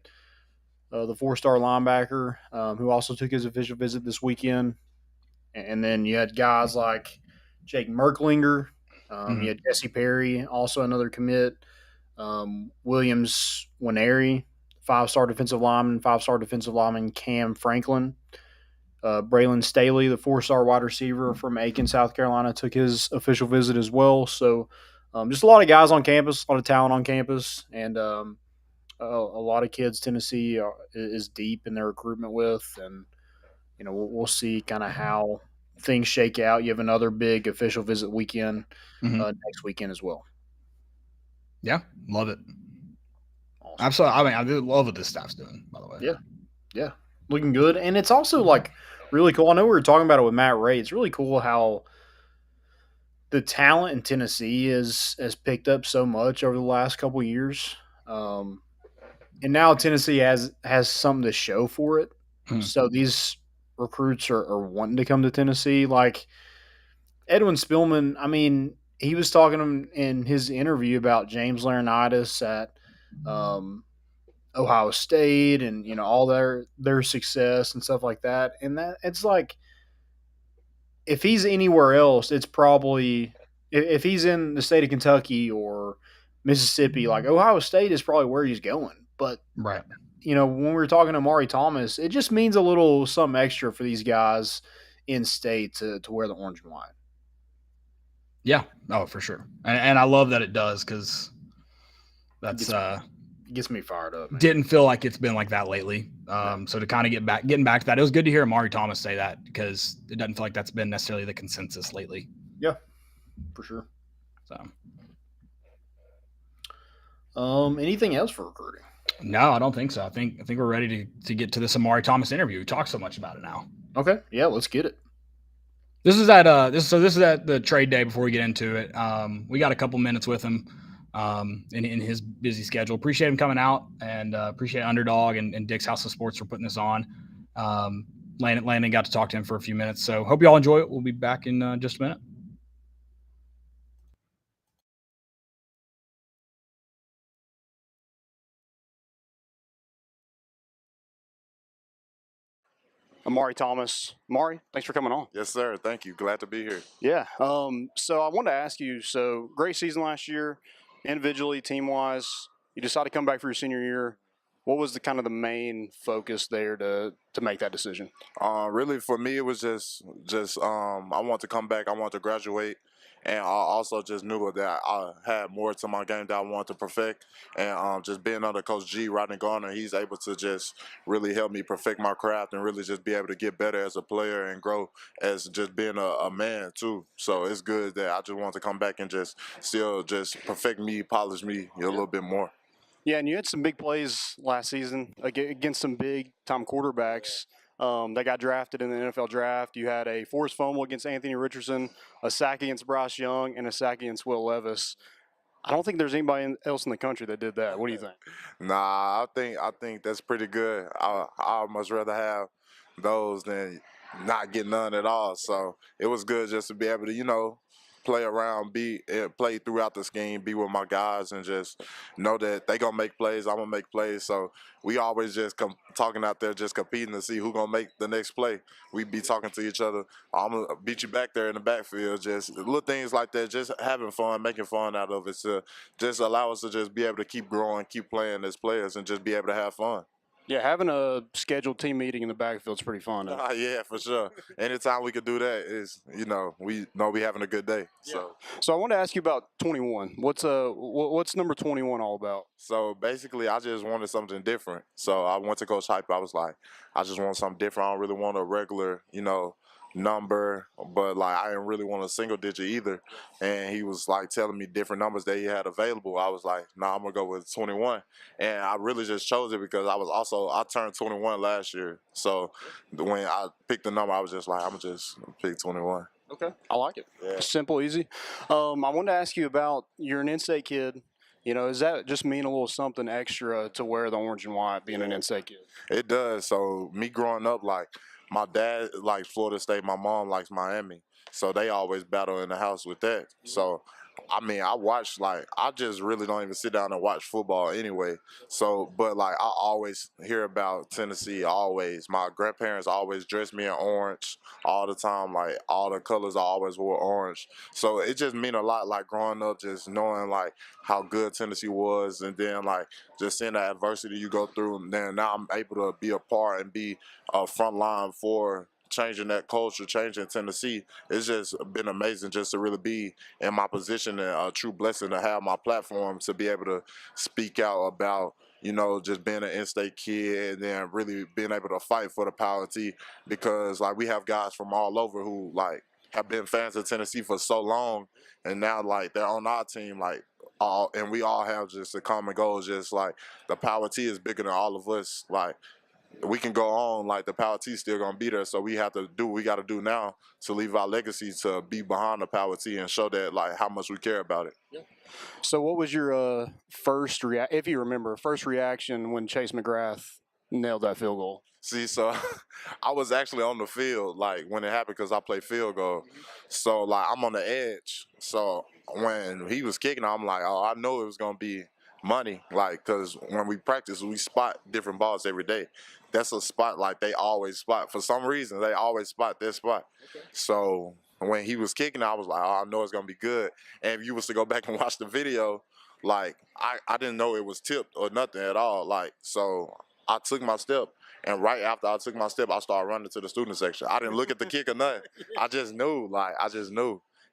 the 4-star linebacker, who also took his official visit this weekend. And then you had guys like Jake Merklinger. You had Jesse Perry, also another commit. Williams Winery, 5-star defensive lineman Cam Franklin. Braylon Staley, the 4-star wide receiver from Aiken, South Carolina, took his official visit as well. So just a lot of guys on campus, a lot of talent on campus, and a lot of kids Tennessee is deep in their recruitment with. And, we'll see kind of how things shake out. You have another big official visit weekend next weekend as well. Yeah, love it. Awesome. Absolutely. I mean, I do love what this staff's doing, by the way. Yeah. Looking good. And it's also really cool. I know we were talking about it with Matt Ray. It's really cool how the talent in Tennessee has picked up so much over the last couple of years. And now Tennessee has something to show for it. So these recruits are wanting to come to Tennessee. Like Edwin Spillman, I mean, he was talking in his interview about James Laurinaitis at Ohio State and, all their success and stuff like that. And that it's like, if he's anywhere else, it's probably if he's in the state of Kentucky or Mississippi, like Ohio State is probably where he's going. But right, when we were talking to Omari Thomas, it just means a little something extra for these guys in state to wear the orange and white. Yeah, for sure, and I love that it does because that's it gets me fired up. Man. Didn't feel like it's been like that lately. So to kind of getting back to that, it was good to hear Omari Thomas say that because it doesn't feel like that's been necessarily the consensus lately. Yeah, for sure. So, anything else for recruiting? No, I don't think so. I think we're ready to get to this Omari Thomas interview. We talked so much about it now. Okay, yeah, let's get it. This is at the trade day before we get into it. We got a couple minutes with him in his busy schedule. Appreciate him coming out and appreciate Underdog and Dick's House of Sports for putting this on. Landon got to talk to him for a few minutes. So hope you all enjoy it. We'll be back in just a minute. Omari Thomas. Omari, thanks for coming on. Yes, sir. Thank you. Glad to be here. Yeah. So I wanted to ask you, great season last year, individually, team-wise. You decided to come back for your senior year. What was the main focus there to make that decision? Really, for me, it was just I want to come back. I want to graduate. And I also just knew that I had more to my game that I wanted to perfect. And just being under Coach G, Rodney Garner, he's able to just really help me perfect my craft and really just be able to get better as a player and grow as just being a man, too. So it's good that I just want to come back and just still just perfect me, polish me a little bit more. Yeah, and you had some big plays last season against some big-time quarterbacks. That got drafted in the NFL draft. You had a forced fumble against Anthony Richardson, a sack against Bryce Young, and a sack against Will Levis. I don't think there's anybody else in the country that did that. What do you think? Nah, I think that's pretty good. I much rather have those than not get none at all. So it was good just to be able to, play around, play throughout the scheme, be with my guys, and just know that they gonna make plays, I'm gonna make plays. So we always just talking out there, just competing to see who gonna make the next play. We be talking to each other. I'm gonna beat you back there in the backfield. Just little things like that, just having fun, making fun out of it to just allow us to just be able to keep growing, keep playing as players, and just be able to have fun. Yeah, having a scheduled team meeting in the backfield is pretty fun. Yeah, for sure. Anytime we could do that is, we know we having a good day. Yeah. So I want to ask you about 21. What's number 21 all about? So basically, I just wanted something different. So I went to Coach Hype. I was like, I just want something different. I don't really want a regular, number, but I didn't really want a single digit either. And he was telling me different numbers that he had available. I was like, nah, I'm gonna go with 21. And I really just chose it because I turned 21 last year. So when I picked the number, I was just like, I'm gonna just pick 21. Okay, I like it. Yeah. Simple, easy. I wanted to ask you about, you're an in-state kid. Does that just mean a little something extra to wear the orange and white, being an in-state kid? It does. So me growing up, my dad likes Florida State, my mom likes Miami. So they always battle in the house with that. So I mean, I just really don't even sit down and watch football anyway. So, but like, I always hear about Tennessee, always. My grandparents always dressed me in orange all the time. Like, all the colors I always wore orange. So it just mean a lot, like, growing up, just knowing, like, how good Tennessee was. And then, like, just seeing the adversity you go through. And then now I'm able to be a part and be a front line for changing that culture, changing Tennessee. It's just been amazing just to really be in my position, and a true blessing to have my platform to be able to speak out about, just being an in-state kid and then really being able to fight for the Power T, because like we have guys from all over who like have been fans of Tennessee for so long, and now like they're on our team, like and we all have just a common goal, just like the Power T is bigger than all of us. Like, we can go on, like the Power T still gonna be there, so we have to do what we got to do now to leave our legacy, to be behind the Power T and show that like how much we care about it. Yeah. So what was your first if you remember, first reaction when Chase McGrath nailed that field goal? See, so I was actually on the field like when it happened, because I play field goal. So like I'm on the edge. So when he was kicking, I'm like, oh, I know it was gonna be money, like, because when we practice, we spot different balls every day. That's a spot like they always spot. For some reason, they always spot this spot. Okay. So when he was kicking, I was like, oh, I know it's gonna be good. And if you was to go back and watch the video, like I didn't know it was tipped or nothing at all. Like, so I took my step, and right after I took my step, I started running to the student section. I didn't look at the kick or nothing. I just knew,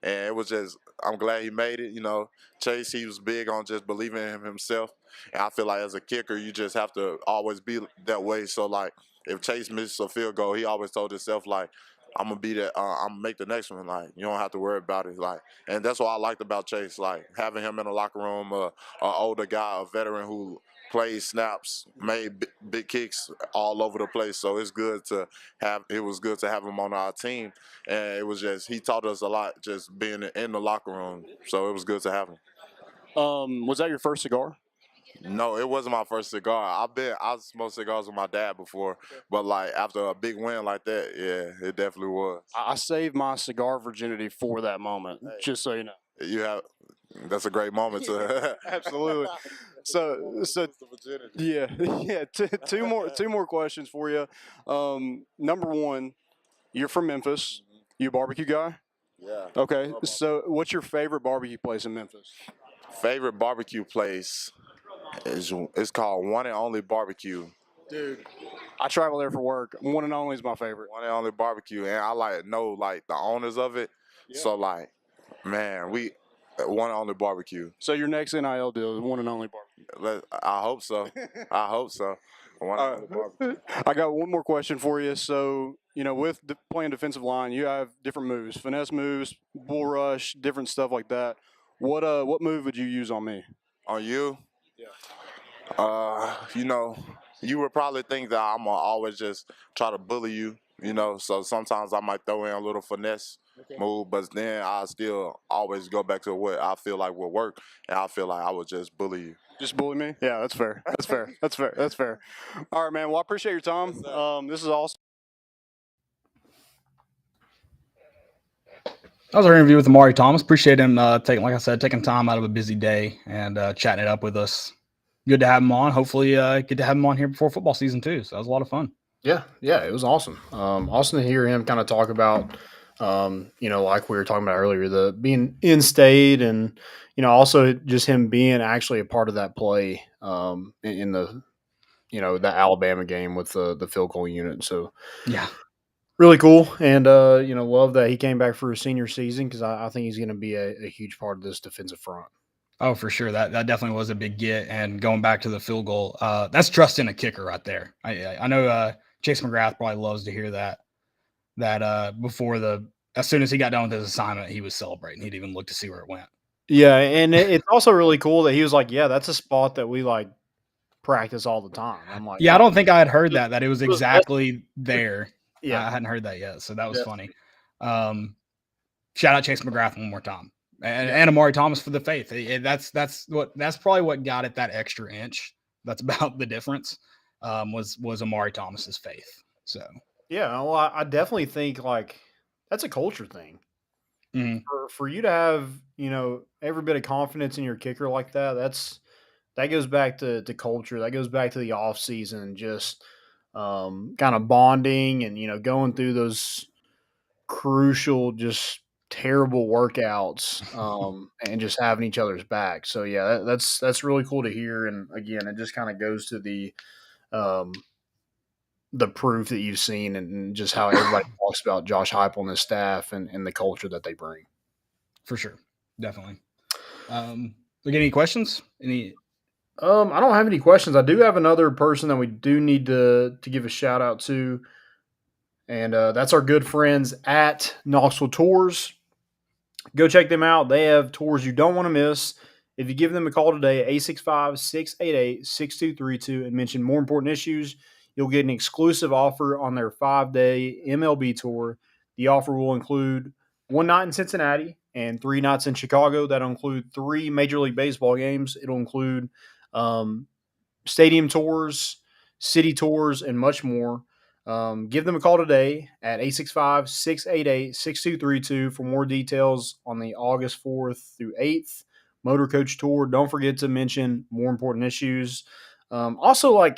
And it was just, I'm glad he made it. Chase, he was big on just believing in himself. And I feel like as a kicker, you just have to always be that way. So, like, if Chase missed a field goal, he always told himself, like, I'm going to be that, I'm going to make the next one. Like, you don't have to worry about it. Like, and that's what I liked about Chase, like, having him in the locker room, an older guy, a veteran who played snaps, made big kicks all over the place. So it was good to have him on our team. And it was just, he taught us a lot just being in the locker room. So it was good to have him. Was that your first cigar? No, it wasn't my first cigar. I smoked cigars with my dad before, but like after a big win like that, yeah, it definitely was. I saved my cigar virginity for that moment, just so you know. That's a great moment to absolutely. So yeah. Two more questions for you. Number one, you're from Memphis. You a barbecue guy? Yeah. Okay. So what's your favorite barbecue place in Memphis? Favorite barbecue place it's called One and Only Barbecue. Dude, I travel there for work. One and Only is my favorite. One and Only Barbecue, and I know the owners of it. Yeah. So like, man, we One and Only Barbecue. So your next NIL deal is One and Only Barbecue. I hope so. I hope so. One and Only Barbecue. I got one more question for you. So with playing defensive line, you have different moves, finesse moves, bull rush, different stuff like that. What move would you use on me? On you? You would probably think that I'm gonna always just try to bully you, so sometimes I might throw in a little finesse move, but then I still always go back to what I feel like will work, and I feel like I would just bully you. Just bully me? Yeah, that's fair. That's fair. All right, man. Well, I appreciate your time. This is awesome. That was our interview with Omari Thomas. Appreciate him taking time out of a busy day and chatting it up with us. Good to have him on. Hopefully, get to have him on here before football season too. So that was a lot of fun. Yeah, it was awesome. Awesome to hear him kind of talk about, like we were talking about earlier, the being in state, and also just him being actually a part of that play in the the Alabama game with the field goal unit. So yeah. Really cool, and love that he came back for his senior season, because I think he's going to be a huge part of this defensive front. Oh, for sure. That definitely was a big get. And going back to the field goal, that's trusting a kicker right there. I know Chase McGrath probably loves to hear that. As soon as he got done with his assignment, he was celebrating. He'd even look to see where it went. Yeah, and it's also really cool that he was like, yeah, that's a spot that we practice all the time. I'm like, yeah, I don't think I had heard that it was exactly there. Yeah, I hadn't heard that yet, so that was funny. Shout out Chase McGrath one more time, and Omari Thomas for the faith. That's probably what got it that extra inch. That's about the difference. Was Omari Thomas's faith. So yeah, well, I definitely think that's a culture thing. For you to have, every bit of confidence in your kicker like that, that goes back to culture. That goes back to the off season, just kind of bonding and, going through those crucial, just terrible workouts and just having each other's back. So yeah, that's really cool to hear. And again, it just kind of goes to the proof that you've seen and just how everybody talks about Josh Heupel and his staff and the culture that they bring. For sure. Definitely. We get any questions? I don't have any questions. I do have another person that we do need to give a shout out to. And that's our good friends at Knoxville Tours. Go check them out. They have tours you don't want to miss. If you give them a call today at 865-688-6232 and mention More Important Issues, you'll get an exclusive offer on their 5-day MLB tour. The offer will include 1 night in Cincinnati and 3 nights in Chicago. That'll include 3 Major League Baseball games. It'll include stadium tours, city tours, and much more. Give them a call today at 865-688-6232 for more details on the August 4th through 8th Motor Coach Tour. Don't forget to mention More Important Issues. Also, I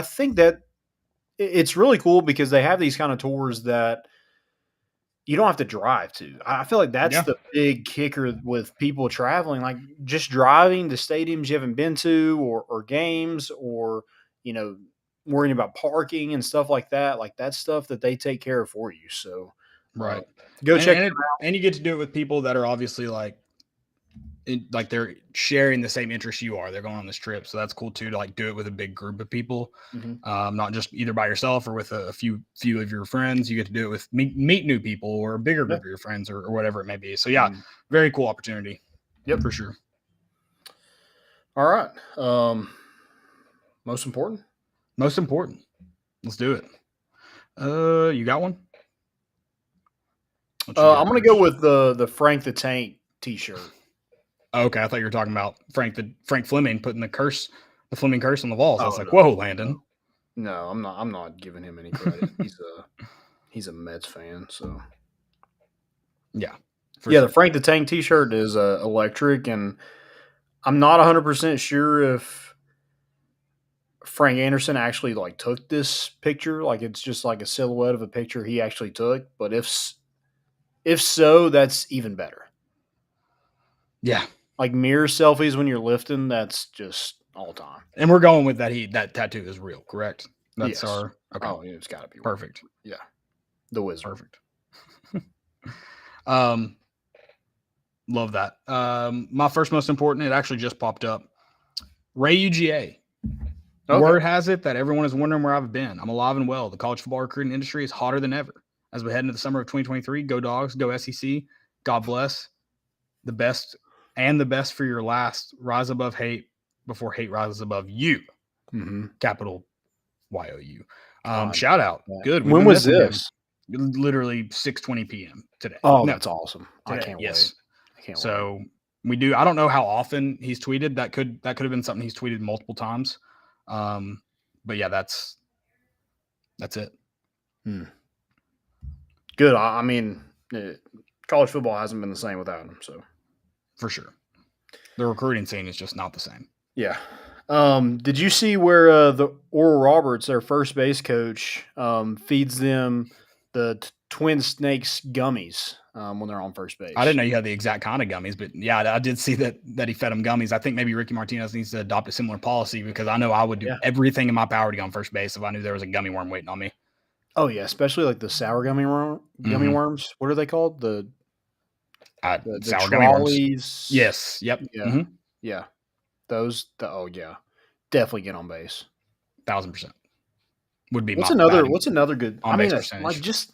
think that it's really cool because they have these kind of tours that you don't have to drive to. I feel like that's the big kicker with people traveling, like just driving to stadiums you haven't been to or games or, worrying about parking and stuff like that. Like that's stuff that they take care of for you. So right. Go check it out. And you get to do it with people that are obviously like they're sharing the same interests you are. They're going on this trip. So that's cool too, to do it with a big group of people. Not just either by yourself or with a few of your friends. You get to do it with meet new people or a bigger group of your friends or whatever it may be. So very cool opportunity. Yep, for sure. All right. Most important. Let's do it. You got one? I'm going to go with the Frank the Tank t-shirt. Okay, I thought you were talking about Frank Fleming putting the Fleming curse on the walls. I was like, whoa, Landon. No, I'm not giving him any credit. He's a Mets fan, so yeah. The Frank the Tank t-shirt is electric, and I'm not 100% sure if Frank Anderson actually took this picture. It's just a silhouette of a picture he actually took. But if so, that's even better. Yeah. Mirror selfies when you're lifting, that's just all time. And we're going with that. That tattoo is real, correct? That's yes. Okay. Oh, yeah, it's got to be perfect. Real. Yeah. The Wizard. Perfect. Love that. My first most important, it actually just popped up. Ray UGA. Okay. Word has it that everyone is wondering where I've been. I'm alive and well. The college football recruiting industry is hotter than ever. As we head into the summer of 2023, go Dogs, go SEC. God bless. The best for your last. Rise above hate before hate rises above you. Capital YOU. Shout out. Yeah. Good. When was this? Literally 6:20 p.m. today. Oh, that's awesome. Today. I can't wait. I can't wait. We do. I don't know how often he's tweeted. That could have been something he's tweeted multiple times. But yeah, that's it. Good. I mean, college football hasn't been the same without him. So for sure, the recruiting scene is just not the same. Yeah. Did you see where the Oral Roberts, their first base coach, feeds them the Twin Snakes gummies when they're on first base? I didn't know you had the exact kind of gummies, but yeah, I did see that he fed them gummies. I think maybe Ricky Martinez needs to adopt a similar policy because I know I would do everything in my power to get on first base if I knew there was a gummy worm waiting on me. Oh yeah, especially the sour gummy worms. What are they called? The sour trolleys. Gummy worms. Yes. Yep. Yeah. Yeah. Those. Definitely get on base. 1,000% would be. What's another good? I mean, just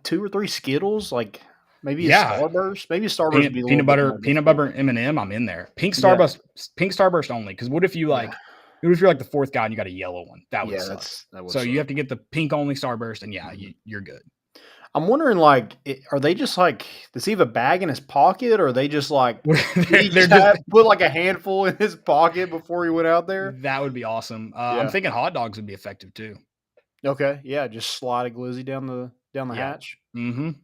2 or 3 Skittles, maybe a Starburst. Maybe a Starburst would be peanut butter M&M. I'm in there. Pink Starburst only. Because what if you what if you're the fourth guy and you got a yellow one? That would suck. That would suck. You have to get the pink only Starburst, and you're good. I'm wondering, are they just does he have a bag in his pocket, or are they just put a handful in his pocket before he went out there? That would be awesome. I'm thinking hot dogs would be effective too. Okay, yeah, just slide a glizzy down the hatch. 100%,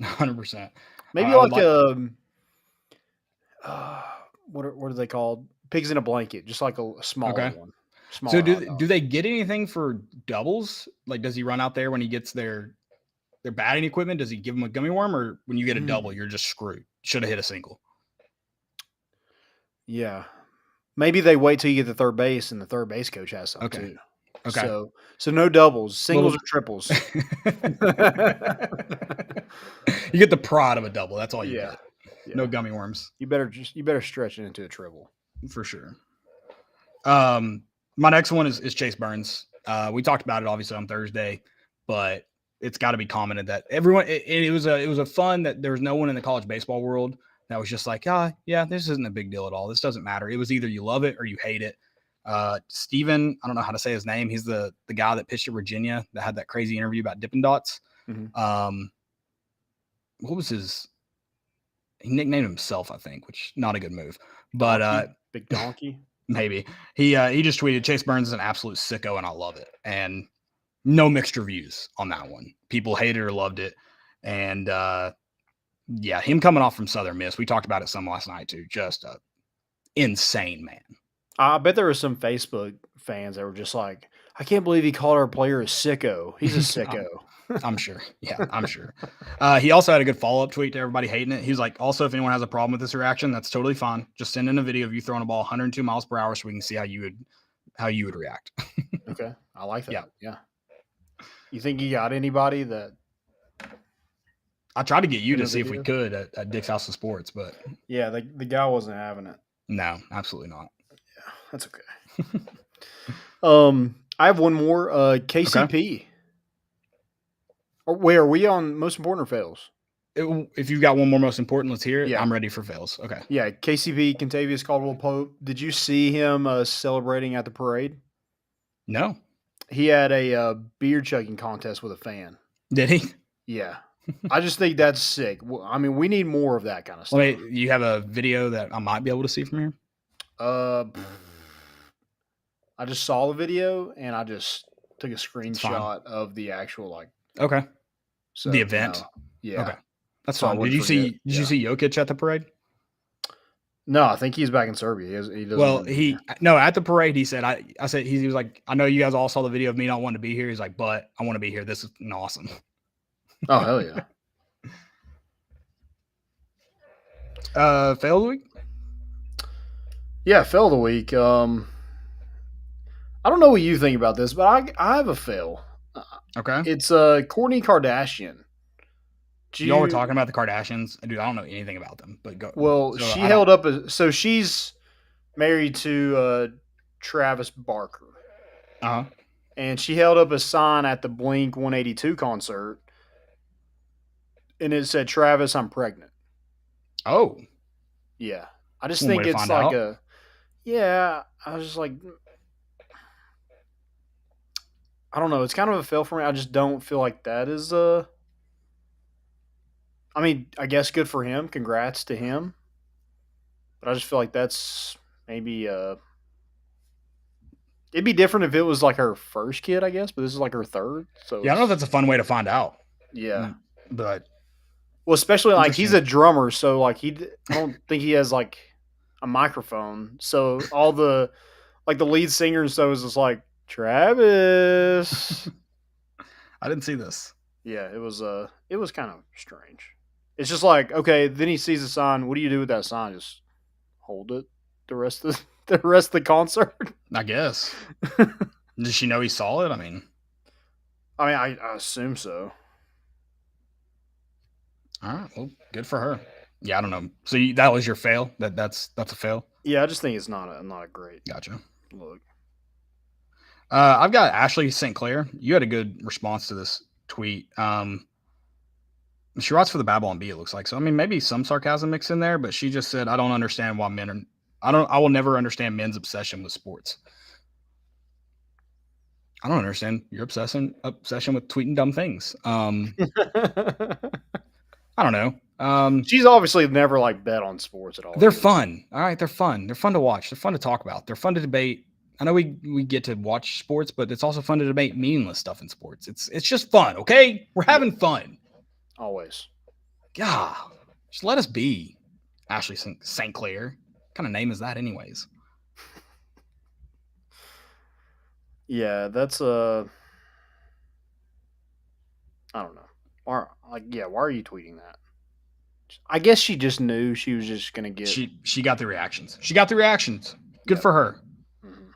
100%. Maybe what are they called? Pigs in a blanket, just like a smaller one. So do they get anything for doubles? Like, does he run out there when he gets their batting equipment? Does he give them a gummy worm, or when you get a double, you're just screwed? Should have hit a single. Yeah. Maybe they wait till you get to third base and the third base coach has something too. Okay. So no doubles, singles or triples. You get the prod of a double. That's all you get. Yeah. No gummy worms. You better stretch it into a triple. For sure. My next one is Chase Burns. We talked about it obviously on Thursday, but it's got to be commented that everyone. It was a fun that there was no one in the college baseball world that was just like, yeah, this isn't a big deal at all. This doesn't matter. It was either you love it or you hate it. Steven, I don't know how to say his name. He's the guy that pitched at Virginia that had that crazy interview about Dippin' Dots. Mm-hmm. What was his? He nicknamed himself, I think, which not a good move. But Big Donkey. Maybe he just tweeted, Chase Burns is an absolute sicko and I love it. And no mixed reviews on that one. People hated or loved it. And him coming off from Southern Miss, we talked about it some last night too. Just a insane man. I bet there were some Facebook fans that were just like, I can't believe he called our player a sicko. He's a sicko. I'm sure. Yeah, I'm sure. He also had a good follow-up tweet to everybody hating it. He was like, also, if anyone has a problem with this reaction, that's totally fine. Just send in a video of you throwing a ball 102 miles per hour so we can see how you would react. Okay. I like that. Yeah. You think you got anybody that I tried to get you to see if we could at Dick's House of Sports, but yeah, the guy wasn't having it. No, absolutely not. Yeah, that's okay. I have one more. KCP. Okay. Wait, are we on most important or fails? If you've got one more most important, let's hear it. Yeah. I'm ready for fails. Okay. Yeah, KCP, Contavious Caldwell-Pope. Did you see him celebrating at the parade? No. He had a beer chugging contest with a fan. Did he? Yeah. I just think that's sick. I mean, we need more of that kind of stuff. Wait, you have a video that I might be able to see from here? I just saw the video and I just took a screenshot of the actual Okay. So, the event. Yeah. Okay. That's fine. Did you see Jokic at the parade? No, I think he's back in Serbia. He doesn't. Well, at the parade he said I said he was like, I know you guys all saw the video of me not wanting to be here. He's like, but I want to be here. This is awesome. Oh, hell yeah. Fail of the week? Yeah, fail of the week. I don't know what you think about this, but I have a fail. Okay. It's Kourtney Kardashian. Y'all were talking about the Kardashians. Dude, I don't know anything about them, but go. Well, so she held up so she's married to Travis Barker. Uh-huh. And she held up a sign at the Blink 182 concert. And it said, Travis, I'm pregnant. Oh. Yeah. I just think it's like I was just like, I don't know. It's kind of a fail for me. I just don't feel like that is I mean, I guess good for him. Congrats to him. But I just feel like that's maybe it'd be different if it was like her first kid, I guess, but this is like her third. So yeah, I don't know if that's a fun way to find out. Yeah. But well, especially like he's a drummer, so like I don't think he has like a microphone. So all the lead singer and stuff is just like, Travis. I didn't see this. Yeah, it was kind of strange. It's just like, okay, then he sees the sign. What do you do with that sign? Just hold it the rest of the concert? I guess. Does she know he saw it? I mean, I assume so. All right. Well, good for her. Yeah, I don't know. So that was your fail? That's a fail? Yeah, I just think it's not a great Gotcha. look. I've got Ashley St. Clair. You had a good response to this tweet. She writes for the Babylon Bee, it looks like. So, I mean, maybe some sarcasm mixed in there, but she just said, I don't understand why I will never understand men's obsession with sports. I don't understand your obsession with tweeting dumb things. I don't know. She's obviously never bet on sports at all. They're fun. All right. They're fun. They're fun to watch. They're fun to talk about. They're fun to debate. I know we get to watch sports, but it's also fun to debate meaningless stuff in sports. It's just fun. Okay. We're having fun. Always. God. Just let us be. Ashley St. Clair. What kind of name is that, anyways? Yeah, that's I don't know. Why are you tweeting that? I guess she just knew she was just gonna get. She got the reactions. Good for her. Mm-hmm.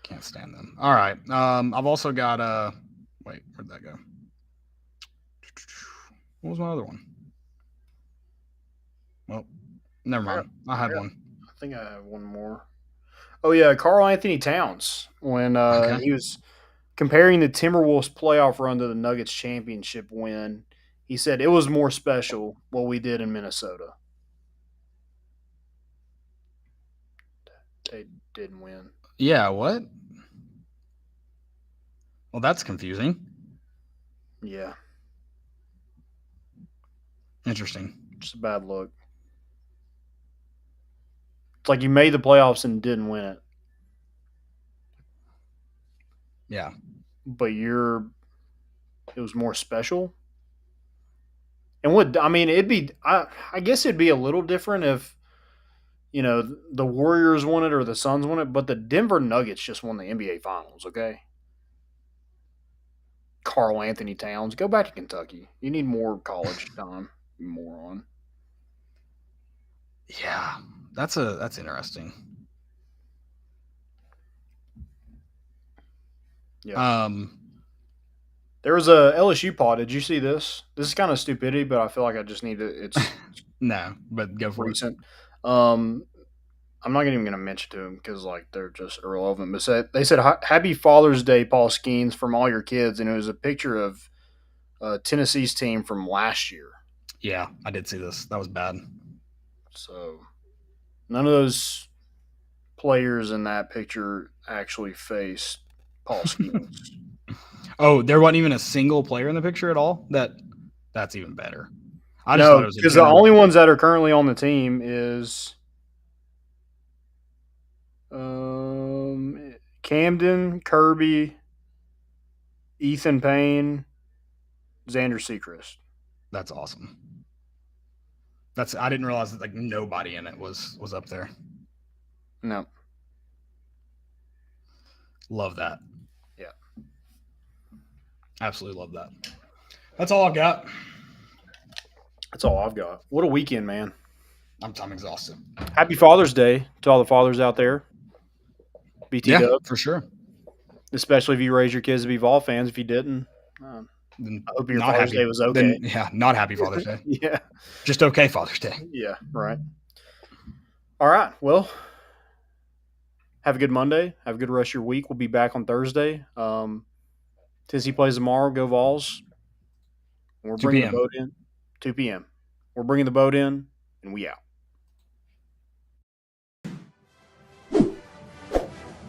Can't stand them. All right. I've also got wait, where'd that go? What was my other one? Well, never mind. I had one. I think I have one more. Oh yeah, Karl Anthony Towns when he was comparing the Timberwolves playoff run to the Nuggets championship win. He said it was more special what we did in Minnesota. They didn't win. Yeah, what? Well, that's confusing. Yeah. Interesting. Just a bad look. It's like you made the playoffs and didn't win it. Yeah. But it was more special. And I guess it'd be a little different if, the Warriors won it or the Suns won it, but the Denver Nuggets just won the NBA Finals, okay? Karl Anthony Towns, go back to Kentucky. You need more college time, you moron. Yeah, that's interesting. Yeah. There was a LSU pod. Did you see this? This is kind of stupidity, but I feel like I just need to. It's no, but go for recent. I'm not even going to mention to them because they're just irrelevant. But they said Happy Father's Day, Paul Skeens, from all your kids, and it was a picture of Tennessee's team from last year. Yeah, I did see this. That was bad. So none of those players in that picture actually faced Paul Skeens. Oh, there wasn't even a single player in the picture at all? That's even better. I just thought it was because the only ones that are currently on the team is Camden, Kirby, Ethan Payne, Xander Sechrist. That's awesome. I didn't realize that nobody in it was up there. No. Love that. Yeah. Absolutely love that. That's all I've got. That's all I've got. What a weekend, man. I'm exhausted. Happy Father's Day to all the fathers out there. BT Dub. For sure. Especially if you raise your kids to be Vol fans. If you didn't, I hope your Father's Day was okay. Not happy Father's Day. Yeah. Just okay Father's Day. Yeah, right. All right. Well, have a good Monday. Have a good rest of your week. We'll be back on Thursday. Tennessee plays tomorrow. Go Vols. We're bringing the boat in. 2 p.m. We're bringing the boat in, and we out.